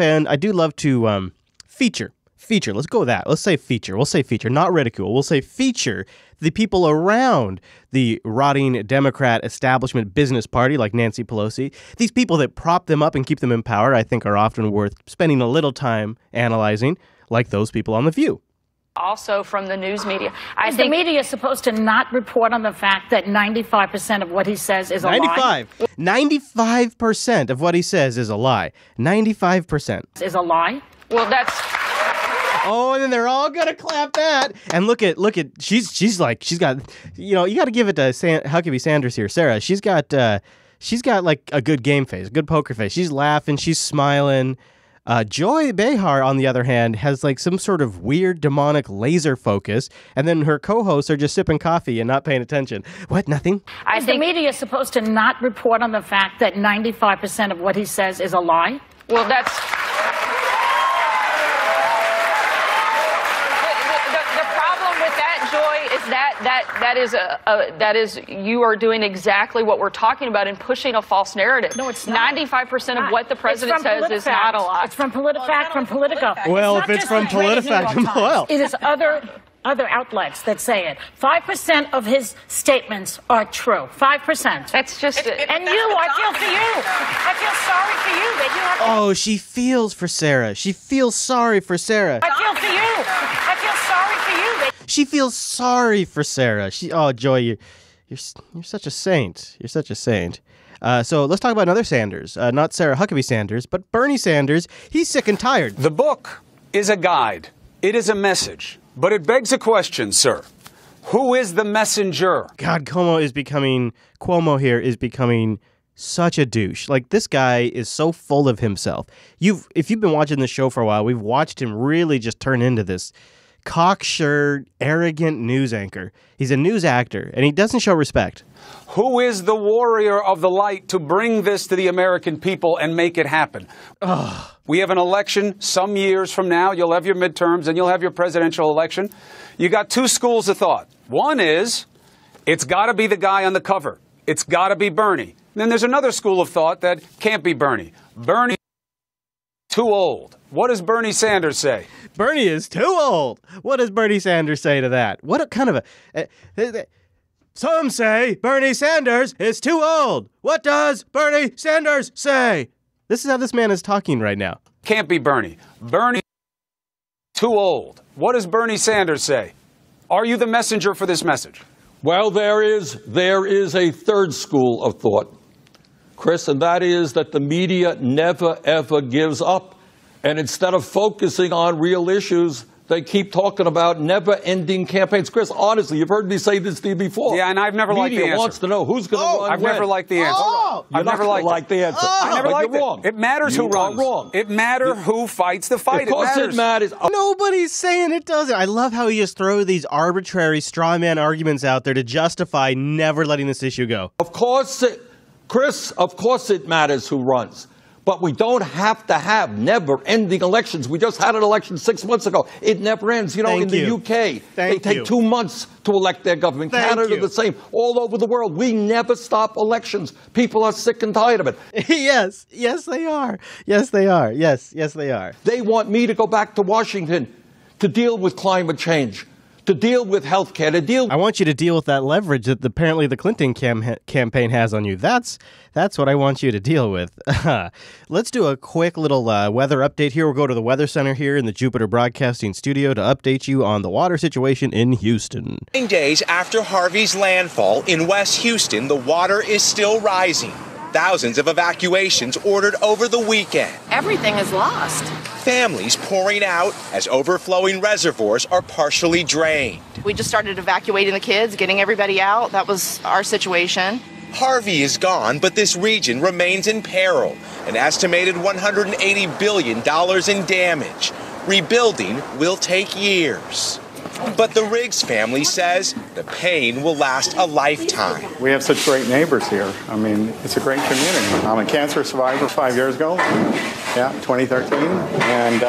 feature feature. Let's go with that. Let's say feature. We'll say feature, not ridicule. We'll say feature the people around the rotting Democrat establishment business party like Nancy Pelosi. These people that prop them up and keep them in power, I think, are often worth spending a little time analyzing, like those people on The View. Also from the news media. Is the media supposed to not report on the fact that 95% of what he says is a lie? 95% of what he says is a lie. 95%. Is a lie? Well, that's... Oh, and then they're all gonna clap that. And look at, she's got, you know, you got to give it to Huckabee Sanders here, Sarah. She's got like a good game face, a good poker face. She's laughing, she's smiling. Joy Behar, on the other hand, has like some sort of weird demonic laser focus, and then her co-hosts are just sipping coffee and not paying attention. What? Nothing? Is the media supposed to not report on the fact that 95% of what he says is a lie? Well, that's... The problem with that, Joy, is that is you are doing exactly what we're talking about and pushing a false narrative. No, it's not. 95% of what the president says is not a lie. It's from PolitiFact, from Politico. Well, if it's from PolitiFact, well. It is other outlets that say it. 5% of his statements are true. 5%. That's just... I feel for you. I feel sorry for you that you have to... Oh, she feels for Sarah. She feels sorry for Sarah. I feel for you. I feel sorry for you. She feels sorry for Sarah. Joy, you're such a saint. You're such a saint. So let's talk about another Sanders. Not Sarah Huckabee Sanders, but Bernie Sanders. He's sick and tired. The book is a guide. It is a message. But it begs a question, sir. Who is the messenger? God, Cuomo here is becoming such a douche. Like, this guy is so full of himself. If you've been watching the show for a while, we've watched him really just turn into this cocksure, arrogant news anchor. He's a news actor, and he doesn't show respect. Who is the warrior of the light to bring this to the American people and make it happen? Ugh. We have an election some years from now. You'll have your midterms, and you'll have your presidential election. You got two schools of thought. One is, it's got to be the guy on the cover. It's got to be Bernie. And then there's another school of thought that can't be Bernie. Bernie too old. What does Bernie Sanders say? Bernie is too old. What does Bernie Sanders say to that? What a kind of a... Some say Bernie Sanders is too old. What does Bernie Sanders say? This is how this man is talking right now. Can't be Bernie. Bernie too old. What does Bernie Sanders say? Are you the messenger for this message? Well, there is a third school of thought, Chris, and that is that the media never, ever gives up. And instead of focusing on real issues, they keep talking about never-ending campaigns. Chris, honestly, you've heard me say this to you before. Yeah, and I've never liked the answer. Media wants to know who's going to run I've when. never liked the answer. I've never liked the answer. I never liked you're wrong. It matters who runs. Wrong. It matters who fights the fight. Of course it matters. Nobody's saying it doesn't. I love how he just throws these arbitrary straw man arguments out there to justify never letting this issue go. Of course it matters who runs. But we don't have to have never-ending elections. We just had an election 6 months ago. It never ends. You know, in the UK, they take 2 months to elect their government. Canada, the same. All over the world, we never stop elections. People are sick and tired of it. Yes, they are. Yes, they are. Yes, they are. They want me to go back to Washington to deal with climate change, to deal with health care, to deal... I want you to deal with that leverage that apparently the Clinton campaign has on you. That's what I want you to deal with. Let's do a quick little weather update here. We'll go to the Weather Center here in the Jupiter Broadcasting Studio to update you on the water situation in Houston. 9 days after Harvey's landfall in West Houston, the water is still rising. Thousands of evacuations ordered over the weekend. Everything is lost. Families pouring out as overflowing reservoirs are partially drained. We just started evacuating the kids, getting everybody out. That was our situation. Harvey is gone, but this region remains in peril. An estimated $180 billion in damage. Rebuilding will take years. But the Riggs family says the pain will last a lifetime. We have such great neighbors here. I mean, it's a great community. I'm a cancer survivor 5 years ago. 2013. And,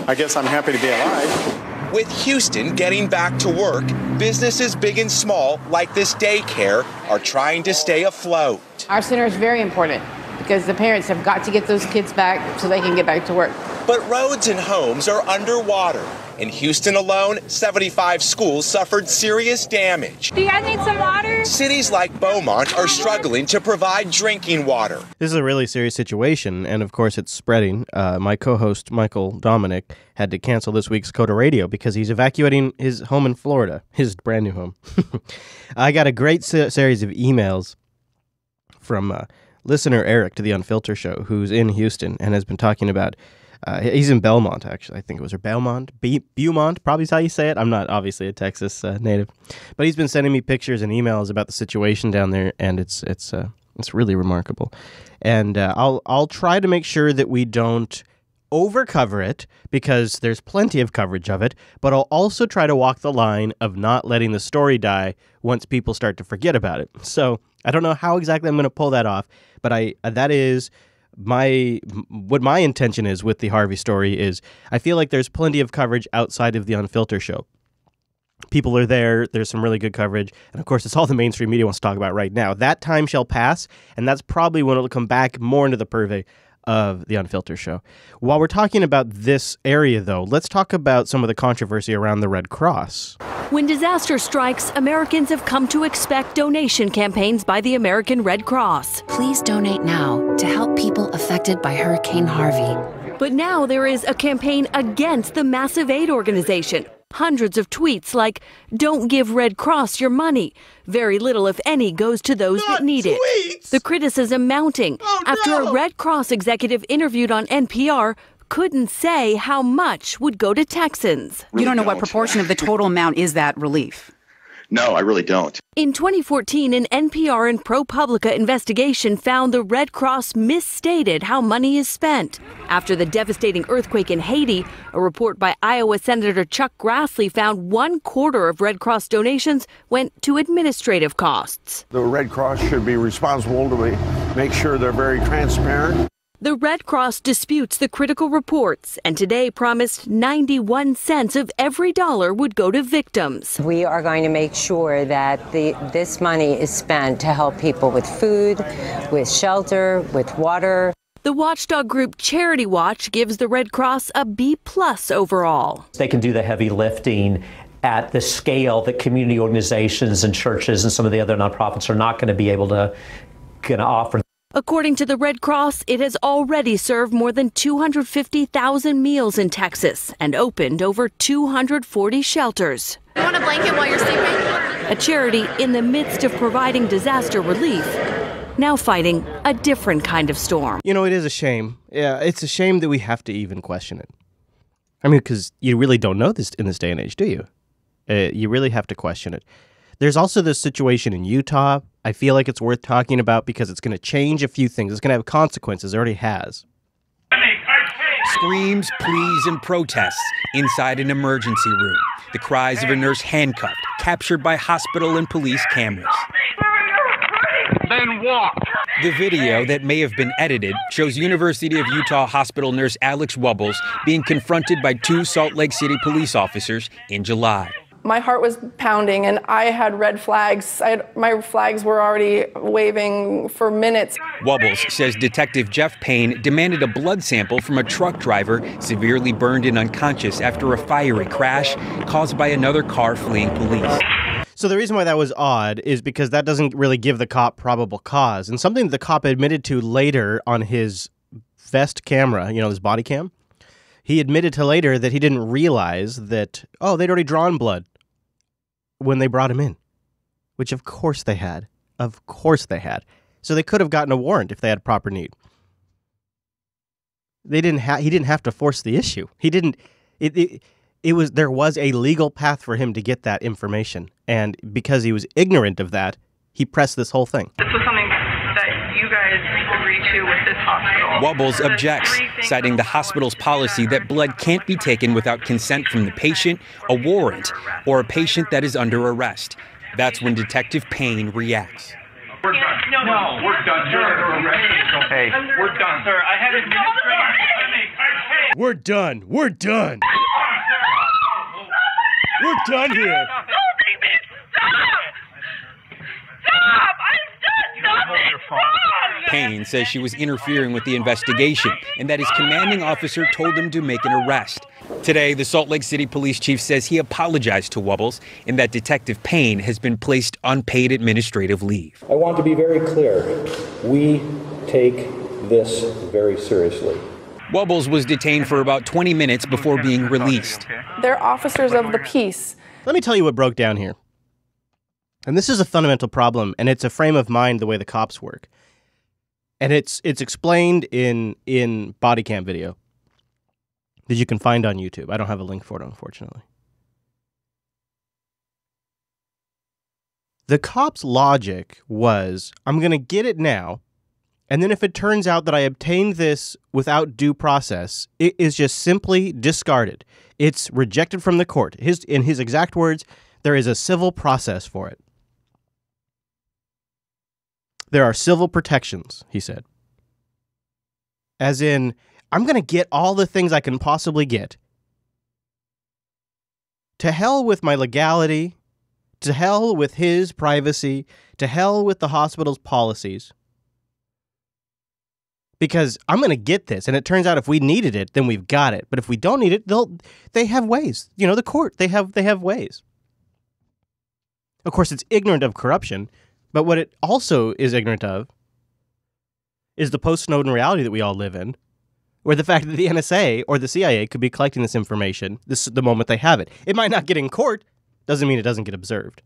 I guess I'm happy to be alive. With Houston getting back to work, businesses big and small, like this daycare, are trying to stay afloat. Our center is very important. The because the parents have got to get those kids back so they can get back to work. But roads and homes are underwater. In Houston alone, 75 schools suffered serious damage. Do you guys need some water? Cities like Beaumont are struggling to provide drinking water. This is a really serious situation, and of course it's spreading. My co-host, Michael Dominic, had to cancel this week's Coda Radio because he's evacuating his home in Florida, his brand new home. I got a great series of emails from listener Eric to the Unfilter show, who's in Houston and has been talking about he's in Belmont, actually. I think it was, or Belmont? Beaumont, probably is how you say it. I'm not obviously a Texas native. But he's been sending me pictures and emails about the situation down there, and it's really remarkable. And I'll try to make sure that we don't overcover it, because there's plenty of coverage of it, but I'll also try to walk the line of not letting the story die once people start to forget about it. So I don't know how exactly I'm going to pull that off, but that is... what my intention is with the Harvey story is I feel like there's plenty of coverage outside of the Unfilter show. People are there. There's some really good coverage. And of course, it's all the mainstream media wants to talk about right now. That time shall pass, and that's probably when it'll come back more into the purvey of the Unfilter show. While we're talking about this area, though, let's talk about some of the controversy around the Red Cross. When disaster strikes, Americans have come to expect donation campaigns by the American Red Cross. Please donate now to help people affected by Hurricane Harvey. But now there is a campaign against the massive aid organization. Hundreds of tweets like, "Don't give Red Cross your money." Very little, if any, goes to those that need it. The criticism mounting after a Red Cross executive interviewed on NPR couldn't say how much would go to Texans. You don't know what proportion of the total amount is that relief? No, I really don't. In 2014, an NPR and ProPublica investigation found the Red Cross misstated how money is spent. After the devastating earthquake in Haiti, a report by Iowa Senator Chuck Grassley found 1/4 of Red Cross donations went to administrative costs. The Red Cross should be responsible to make sure they're very transparent. The Red Cross disputes the critical reports and today promised 91 cents of every dollar would go to victims. We are going to make sure that this money is spent to help people with food, with shelter, with water. The watchdog group Charity Watch gives the Red Cross a B+ overall. They can do the heavy lifting at the scale that community organizations and churches and some of the other nonprofits are not going to be able to offer. According to the Red Cross, it has already served more than 250,000 meals in Texas and opened over 240 shelters. You want a blanket while you're sleeping? A charity in the midst of providing disaster relief, now fighting a different kind of storm. You know, it is a shame. Yeah, it's a shame that we have to even question it. I mean, because you really don't know this in this day and age, do you? You really have to question it. There's also this situation in Utah. I feel like it's worth talking about because it's going to change a few things. It's going to have consequences. It already has. Screams, pleas, and protests inside an emergency room. The cries of a nurse handcuffed, captured by hospital and police cameras. Then walk. The video that may have been edited shows University of Utah hospital nurse Alex Wubbles being confronted by 2 Salt Lake City police officers in July. My heart was pounding and I had red flags. My flags were already waving for minutes. Wubbles says Detective Jeff Payne demanded a blood sample from a truck driver severely burned and unconscious after a fiery crash caused by another car fleeing police. So the reason why that was odd is because that doesn't really give the cop probable cause. And something the cop admitted to later on his vest camera, you know, his body cam, he admitted to later that he didn't realize that, they'd already drawn blood when they brought him in, which of course they had. Of course they had. So they could have gotten a warrant if they had proper need. He didn't have to force the issue. He didn't. There was a legal path for him to get that information, and because he was ignorant of that, he pressed this whole thing. This was something that you guys agreed to with this hospital. Wubbles objects, citing the hospital's policy that blood can't be taken without consent from the patient, a warrant, or a patient that is under arrest. That's when Detective Payne reacts. We're done. No, we're done. You're under arrest. Hey, we're done, sir. I had administrative. We're done. We're done. We're done here. Stop! I'm done. Stop it. Payne says she was interfering with the investigation and that his commanding officer told him to make an arrest. Today, the Salt Lake City police chief says he apologized to Wubbles and that Detective Payne has been placed on paid administrative leave. I want to be very clear. We take this very seriously. Wubbles was detained for about 20 minutes before being released. They're officers of the peace. Let me tell you what broke down here. And this is a fundamental problem, and it's a frame of mind the way the cops work. And it's explained in body cam video that you can find on YouTube. I don't have a link for it, unfortunately. The cops' logic was, I'm going to get it now, and then if it turns out that I obtained this without due process, it is just simply discarded. It's rejected from the court. In his exact words, there is a civil process for it. There are civil protections, he said. As in, I'm going to get all the things I can possibly get. To hell with my legality, to hell with his privacy, to hell with the hospital's policies. Because I'm going to get this, and it turns out if we needed it, then we've got it. But if we don't need it, they have ways. You know, the court, they have ways. Of course, it's ignorant of corruption, but what it also is ignorant of is the post-Snowden reality that we all live in, where the fact that the NSA or the CIA could be collecting this information the moment they have it. It might not get in court, doesn't mean it doesn't get observed.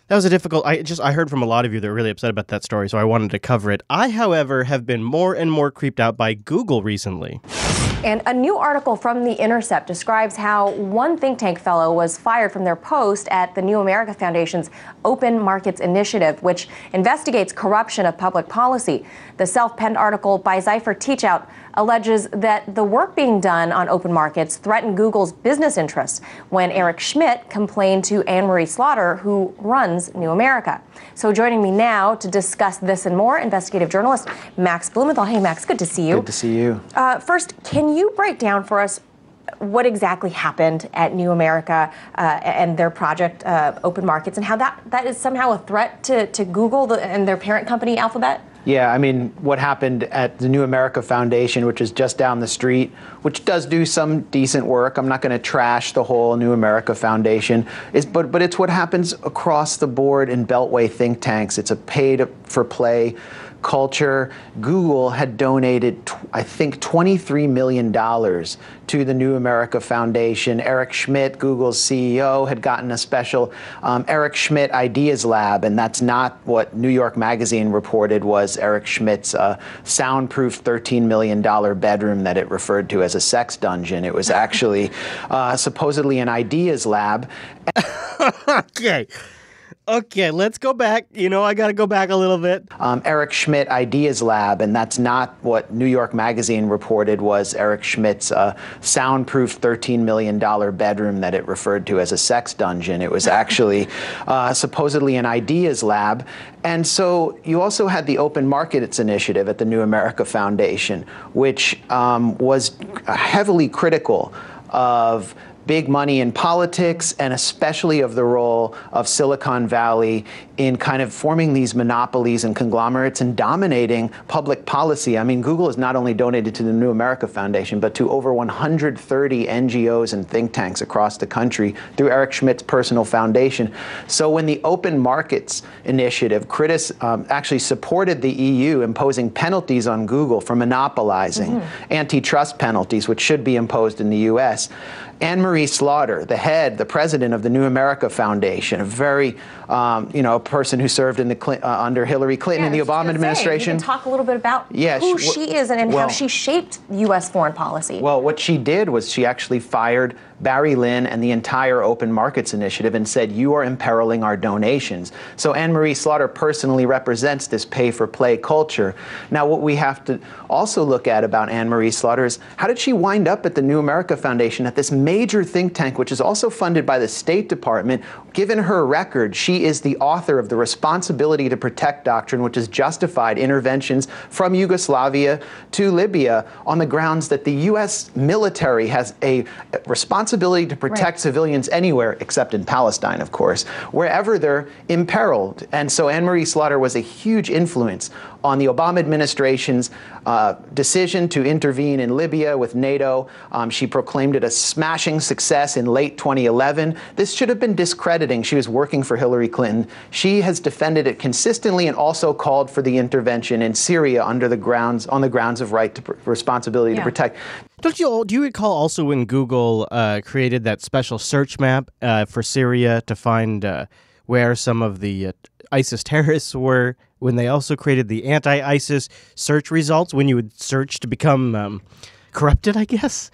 That was a difficult... I heard from a lot of you that were really upset about that story, so I wanted to cover it. I, however, have been more and more creeped out by Google recently. And a new article from The Intercept describes how one think tank fellow was fired from their post at the New America Foundation's Open Markets Initiative, which investigates corruption of public policy. The self-penned article by Zypher Teachout alleges that the work being done on open markets threatened Google's business interests when Eric Schmidt complained to Anne-Marie Slaughter, who runs New America. So joining me now to discuss this and more, investigative journalist Max Blumenthal. Hey, Max, good to see you. Good to see you. First, can you break down for us what exactly happened at New America and their project Open Markets, and how that is somehow a threat to Google and their parent company, Alphabet? Yeah, I mean, what happened at the New America Foundation, which is just down the street, which does do some decent work. I'm not going to trash the whole New America Foundation, but it's what happens across the board in Beltway think tanks. It's a paid-for-play culture. Google had donated, I think, $23 million to the New America Foundation. Eric Schmidt, Google's CEO, had gotten a special Eric Schmidt Ideas Lab, and that's not what New York Magazine reported was Eric Schmidt's soundproof $13 million bedroom that it referred to as a sex dungeon. It was actually supposedly an Ideas Lab. Okay, let's go back. You know, I got to go back a little bit. Eric Schmidt Ideas Lab, and that's not what New York Magazine reported was Eric Schmidt's soundproof $13 million bedroom that it referred to as a sex dungeon. It was actually supposedly an Ideas Lab. And so you also had the Open Markets Initiative at the New America Foundation, which was heavily critical of big money in politics, and especially of the role of Silicon Valley in kind of forming these monopolies and conglomerates and dominating public policy. I mean, Google has not only donated to the New America Foundation, but to over 130 NGOs and think tanks across the country through Eric Schmidt's personal foundation. So when the Open Markets Initiative actually supported the EU imposing penalties on Google for monopolizing, antitrust penalties, which should be imposed in the US, Anne-Marie Slaughter, the president of the New America Foundation, a very, a person who served in under Hillary Clinton in the Obama administration. You can talk a little bit about who she is and how she shaped U.S. foreign policy. Well, what she did was she actually fired Barry Lynn and the entire Open Markets Initiative and said, you are imperiling our donations. So Anne-Marie Slaughter personally represents this pay-for-play culture. Now, what we have to also look at about Anne-Marie Slaughter is how did she wind up at the New America Foundation, at this major think tank, which is also funded by the State Department? Given her record, she is the author of the Responsibility to Protect Doctrine, which has justified interventions from Yugoslavia to Libya on the grounds that the U.S. military has a responsibility to protect civilians anywhere, except in Palestine, of course, wherever they're imperiled. And so Anne-Marie Slaughter was a huge influence on the Obama administration's decision to intervene in Libya with NATO. She proclaimed it a smashing success in late 2011. This should have been discrediting. She was working for Hillary Clinton. She has defended it consistently and also called for the intervention in Syria on the grounds of right to responsibility to protect. Do you recall also when Google created that special search map for Syria to find where some of the ISIS terrorists were, when they also created the anti-ISIS search results when you would search to become corrupted, I guess?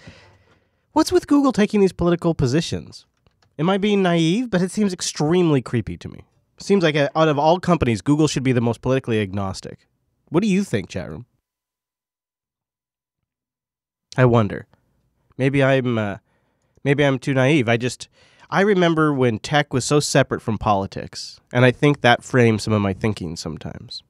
What's with Google taking these political positions? Am I being naive? But it seems extremely creepy to me. Seems like out of all companies, Google should be the most politically agnostic. What do you think, chat room? I wonder. Maybe I'm too naive. I remember when tech was so separate from politics, and I think that frames some of my thinking sometimes.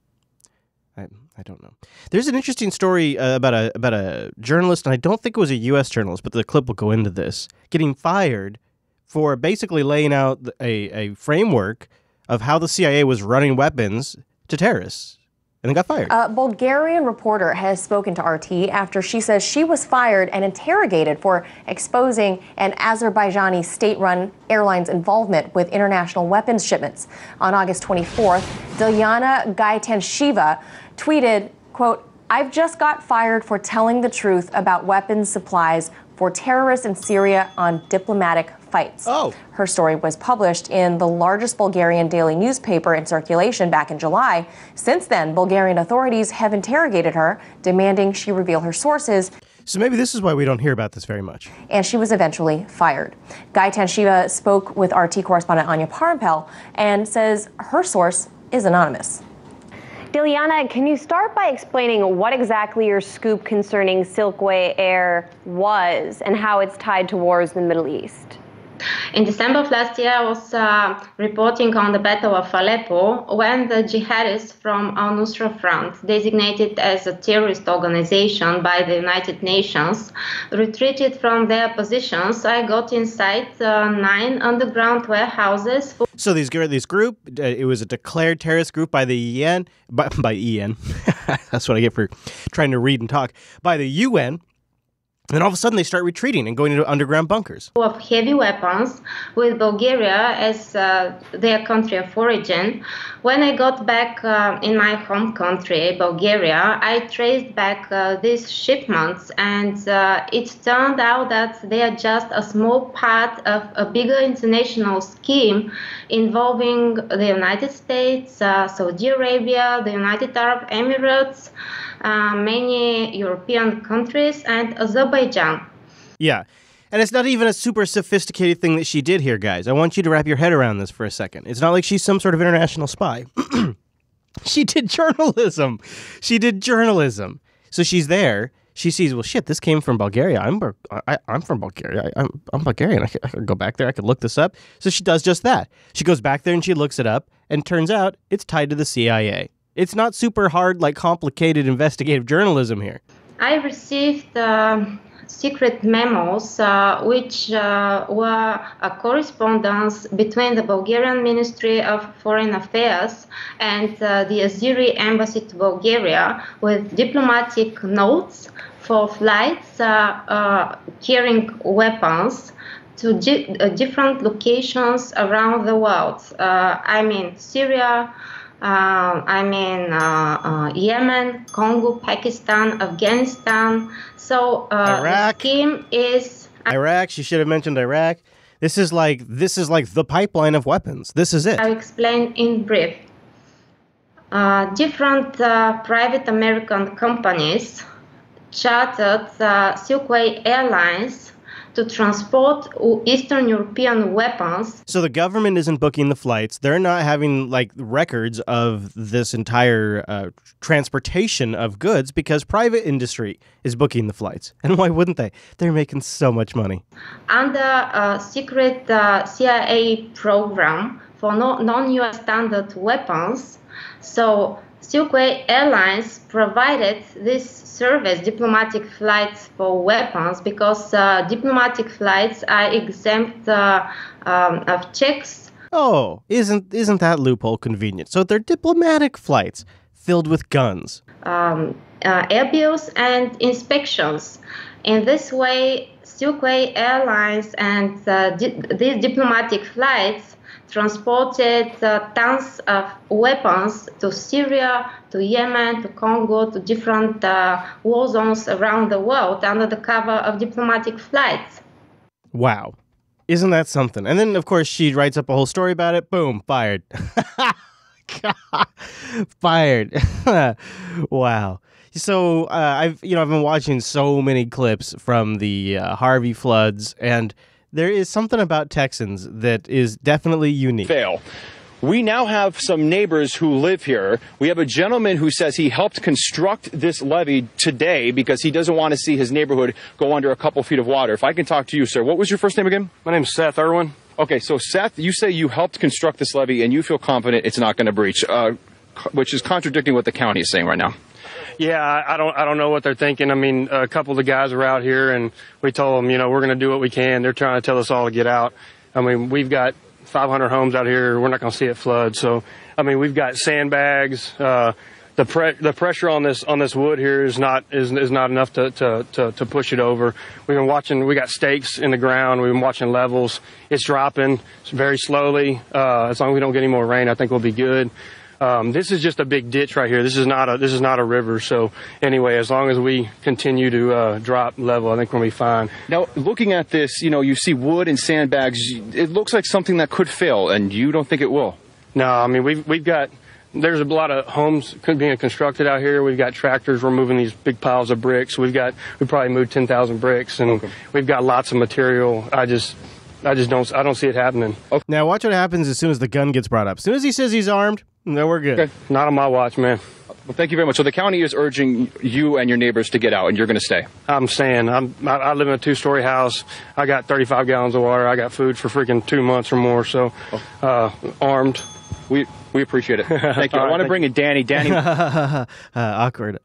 I don't know. There's an interesting story about a journalist, and I don't think it was a U.S. journalist, but the clip will go into this, getting fired for basically laying out a framework of how the CIA was running weapons to terrorists. And then got fired. A Bulgarian reporter has spoken to RT after she says she was fired and interrogated for exposing an Azerbaijani state-run airline's involvement with international weapons shipments. On August 24th, Dilyana Gaitensheva tweeted, quote, "I've just got fired for telling the truth about weapons supplies for terrorists in Syria on diplomatic fights." Oh. Her story was published in the largest Bulgarian daily newspaper in circulation back in July. Since then, Bulgarian authorities have interrogated her, demanding she reveal her sources. So maybe this is why we don't hear about this very much. And she was eventually fired. Gaitensheva spoke with RT correspondent Anya Parampel and says her source is anonymous. Dilyana, can you start by explaining what exactly your scoop concerning Silkway Air was and how it's tied to wars in the Middle East? In December of last year, I was reporting on the Battle of Aleppo when the jihadists from al-Nusra Front, designated as a terrorist organization by the United Nations, retreated from their positions. I got inside 9 underground warehouses. So this group, it was a declared terrorist group by the UN, by EN, that's what I get for trying to read and talk, by the UN. And all of a sudden, they start retreating and going into underground bunkers. Of heavy weapons with Bulgaria as their country of origin. When I got back in my home country, Bulgaria, I traced back these shipments, and it turned out that they are just a small part of a bigger international scheme involving the United States, Saudi Arabia, the United Arab Emirates, many European countries, and Azerbaijan. Yeah. And it's not even a super sophisticated thing that she did here, guys. I want you to wrap your head around this for a second. It's not like she's some sort of international spy. She did journalism. So she's there. She sees, well, shit, this came from Bulgaria. I'm from Bulgaria. I'm Bulgarian. I could go back there. I could look this up. So she does just that. She goes back there and she looks it up. And turns out it's tied to the CIA. It's not super hard, like complicated investigative journalism here. I received secret memos, which were a correspondence between the Bulgarian Ministry of Foreign Affairs and the Azeri Embassy to Bulgaria with diplomatic notes for flights carrying weapons to different locations around the world. I mean, Syria, Yemen, Congo, Pakistan, Afghanistan. So Iraq. The scheme is Iraq. She should have mentioned Iraq. This is like the pipeline of weapons. This is it. I'll explain in brief. Different private American companies chartered Silkway Airlines to transport Eastern European weapons. So the government isn't booking the flights. They're not having like records of this entire transportation of goods because private industry is booking the flights. And why wouldn't they? They're making so much money. Under a secret CIA program for non-US standard weapons. So Silkway Airlines provided this service, diplomatic flights for weapons, because diplomatic flights are exempt of checks. Oh, isn't that loophole convenient? So they're diplomatic flights. filled with guns. Airbills and inspections. In this way, Silkway Airlines and these diplomatic flights transported tons of weapons to Syria, to Yemen, to Congo, to different war zones around the world under the cover of diplomatic flights. Wow. Isn't that something? And then, of course, she writes up a whole story about it. Boom, fired. Fired. Wow. So I've been watching so many clips from the Harvey floods, and there is something about Texans that is definitely unique. We now have some neighbors who live here. We have a gentleman who says he helped construct this levee today because he doesn't want to see his neighborhood go under a couple feet of water. If I can talk to you, sir. What was your first name again? My name's Seth Irwin. Okay, so Seth, you say you helped construct this levee and you feel confident it's not going to breach, which is contradicting what the county is saying right now. Yeah, I don't know what they're thinking. I mean, a couple of the guys were out here and we told them, we're going to do what we can. They're trying to tell us all to get out. I mean, we've got 500 homes out here. We're not going to see it flood. So, I mean, we've got sandbags. The pressure on this wood here is not enough to push it over. We've been watching. We got stakes in the ground. We've been watching levels. It's dropping very slowly. As long as we don't get any more rain, I think we'll be good. This is just a big ditch right here. This is not a river. So anyway, as long as we continue to drop level, I think we'll be fine. Now, looking at this, you see wood and sandbags. It looks like something that could fail, and you don't think it will. No, I mean we've got. There's a lot of homes being constructed out here. We've got tractors. We're moving these big piles of bricks. We probably moved 10,000 bricks, and we've got lots of material. I don't see it happening. Okay. Now watch what happens as soon as the gun gets brought up. As soon as he says he's armed, no, we're good. Okay. Not on my watch, man. Well, thank you very much. So the county is urging you and your neighbors to get out, and you're going to stay. I'm staying. I live in a 2-story house. I got 35 gallons of water. I got food for freaking 2 months or more. So, armed. We appreciate it. Thank you. I want to bring in Danny. Awkward.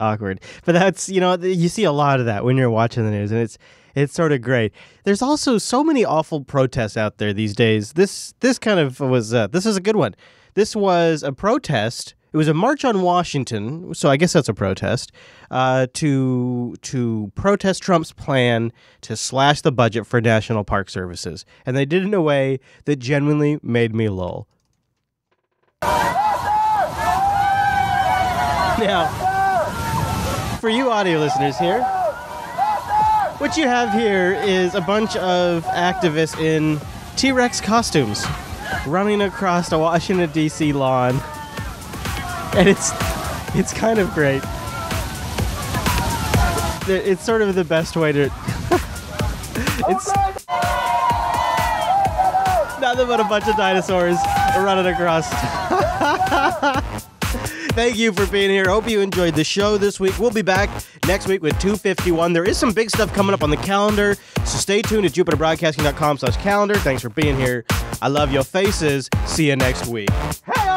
But that's, you see a lot of that when you're watching the news, and it's sort of great. There's also so many awful protests out there these days. This kind of was, this is a good one. This was a protest. It was a march on Washington, so I guess that's a protest, to protest Trump's plan to slash the budget for National Park Services. And they did it in a way that genuinely made me lol. Now, for you audio listeners here, what you have here is a bunch of activists in T-Rex costumes running across a Washington, D.C. lawn. And it's kind of great. It's sort of the best way to... It's nothing but a bunch of dinosaurs running across. Thank you for being here. Hope you enjoyed the show this week. We'll be back next week with 251. There is some big stuff coming up on the calendar, so stay tuned at jupiterbroadcasting.com/calendar. Thanks for being here. I love your faces. See you next week. Hey!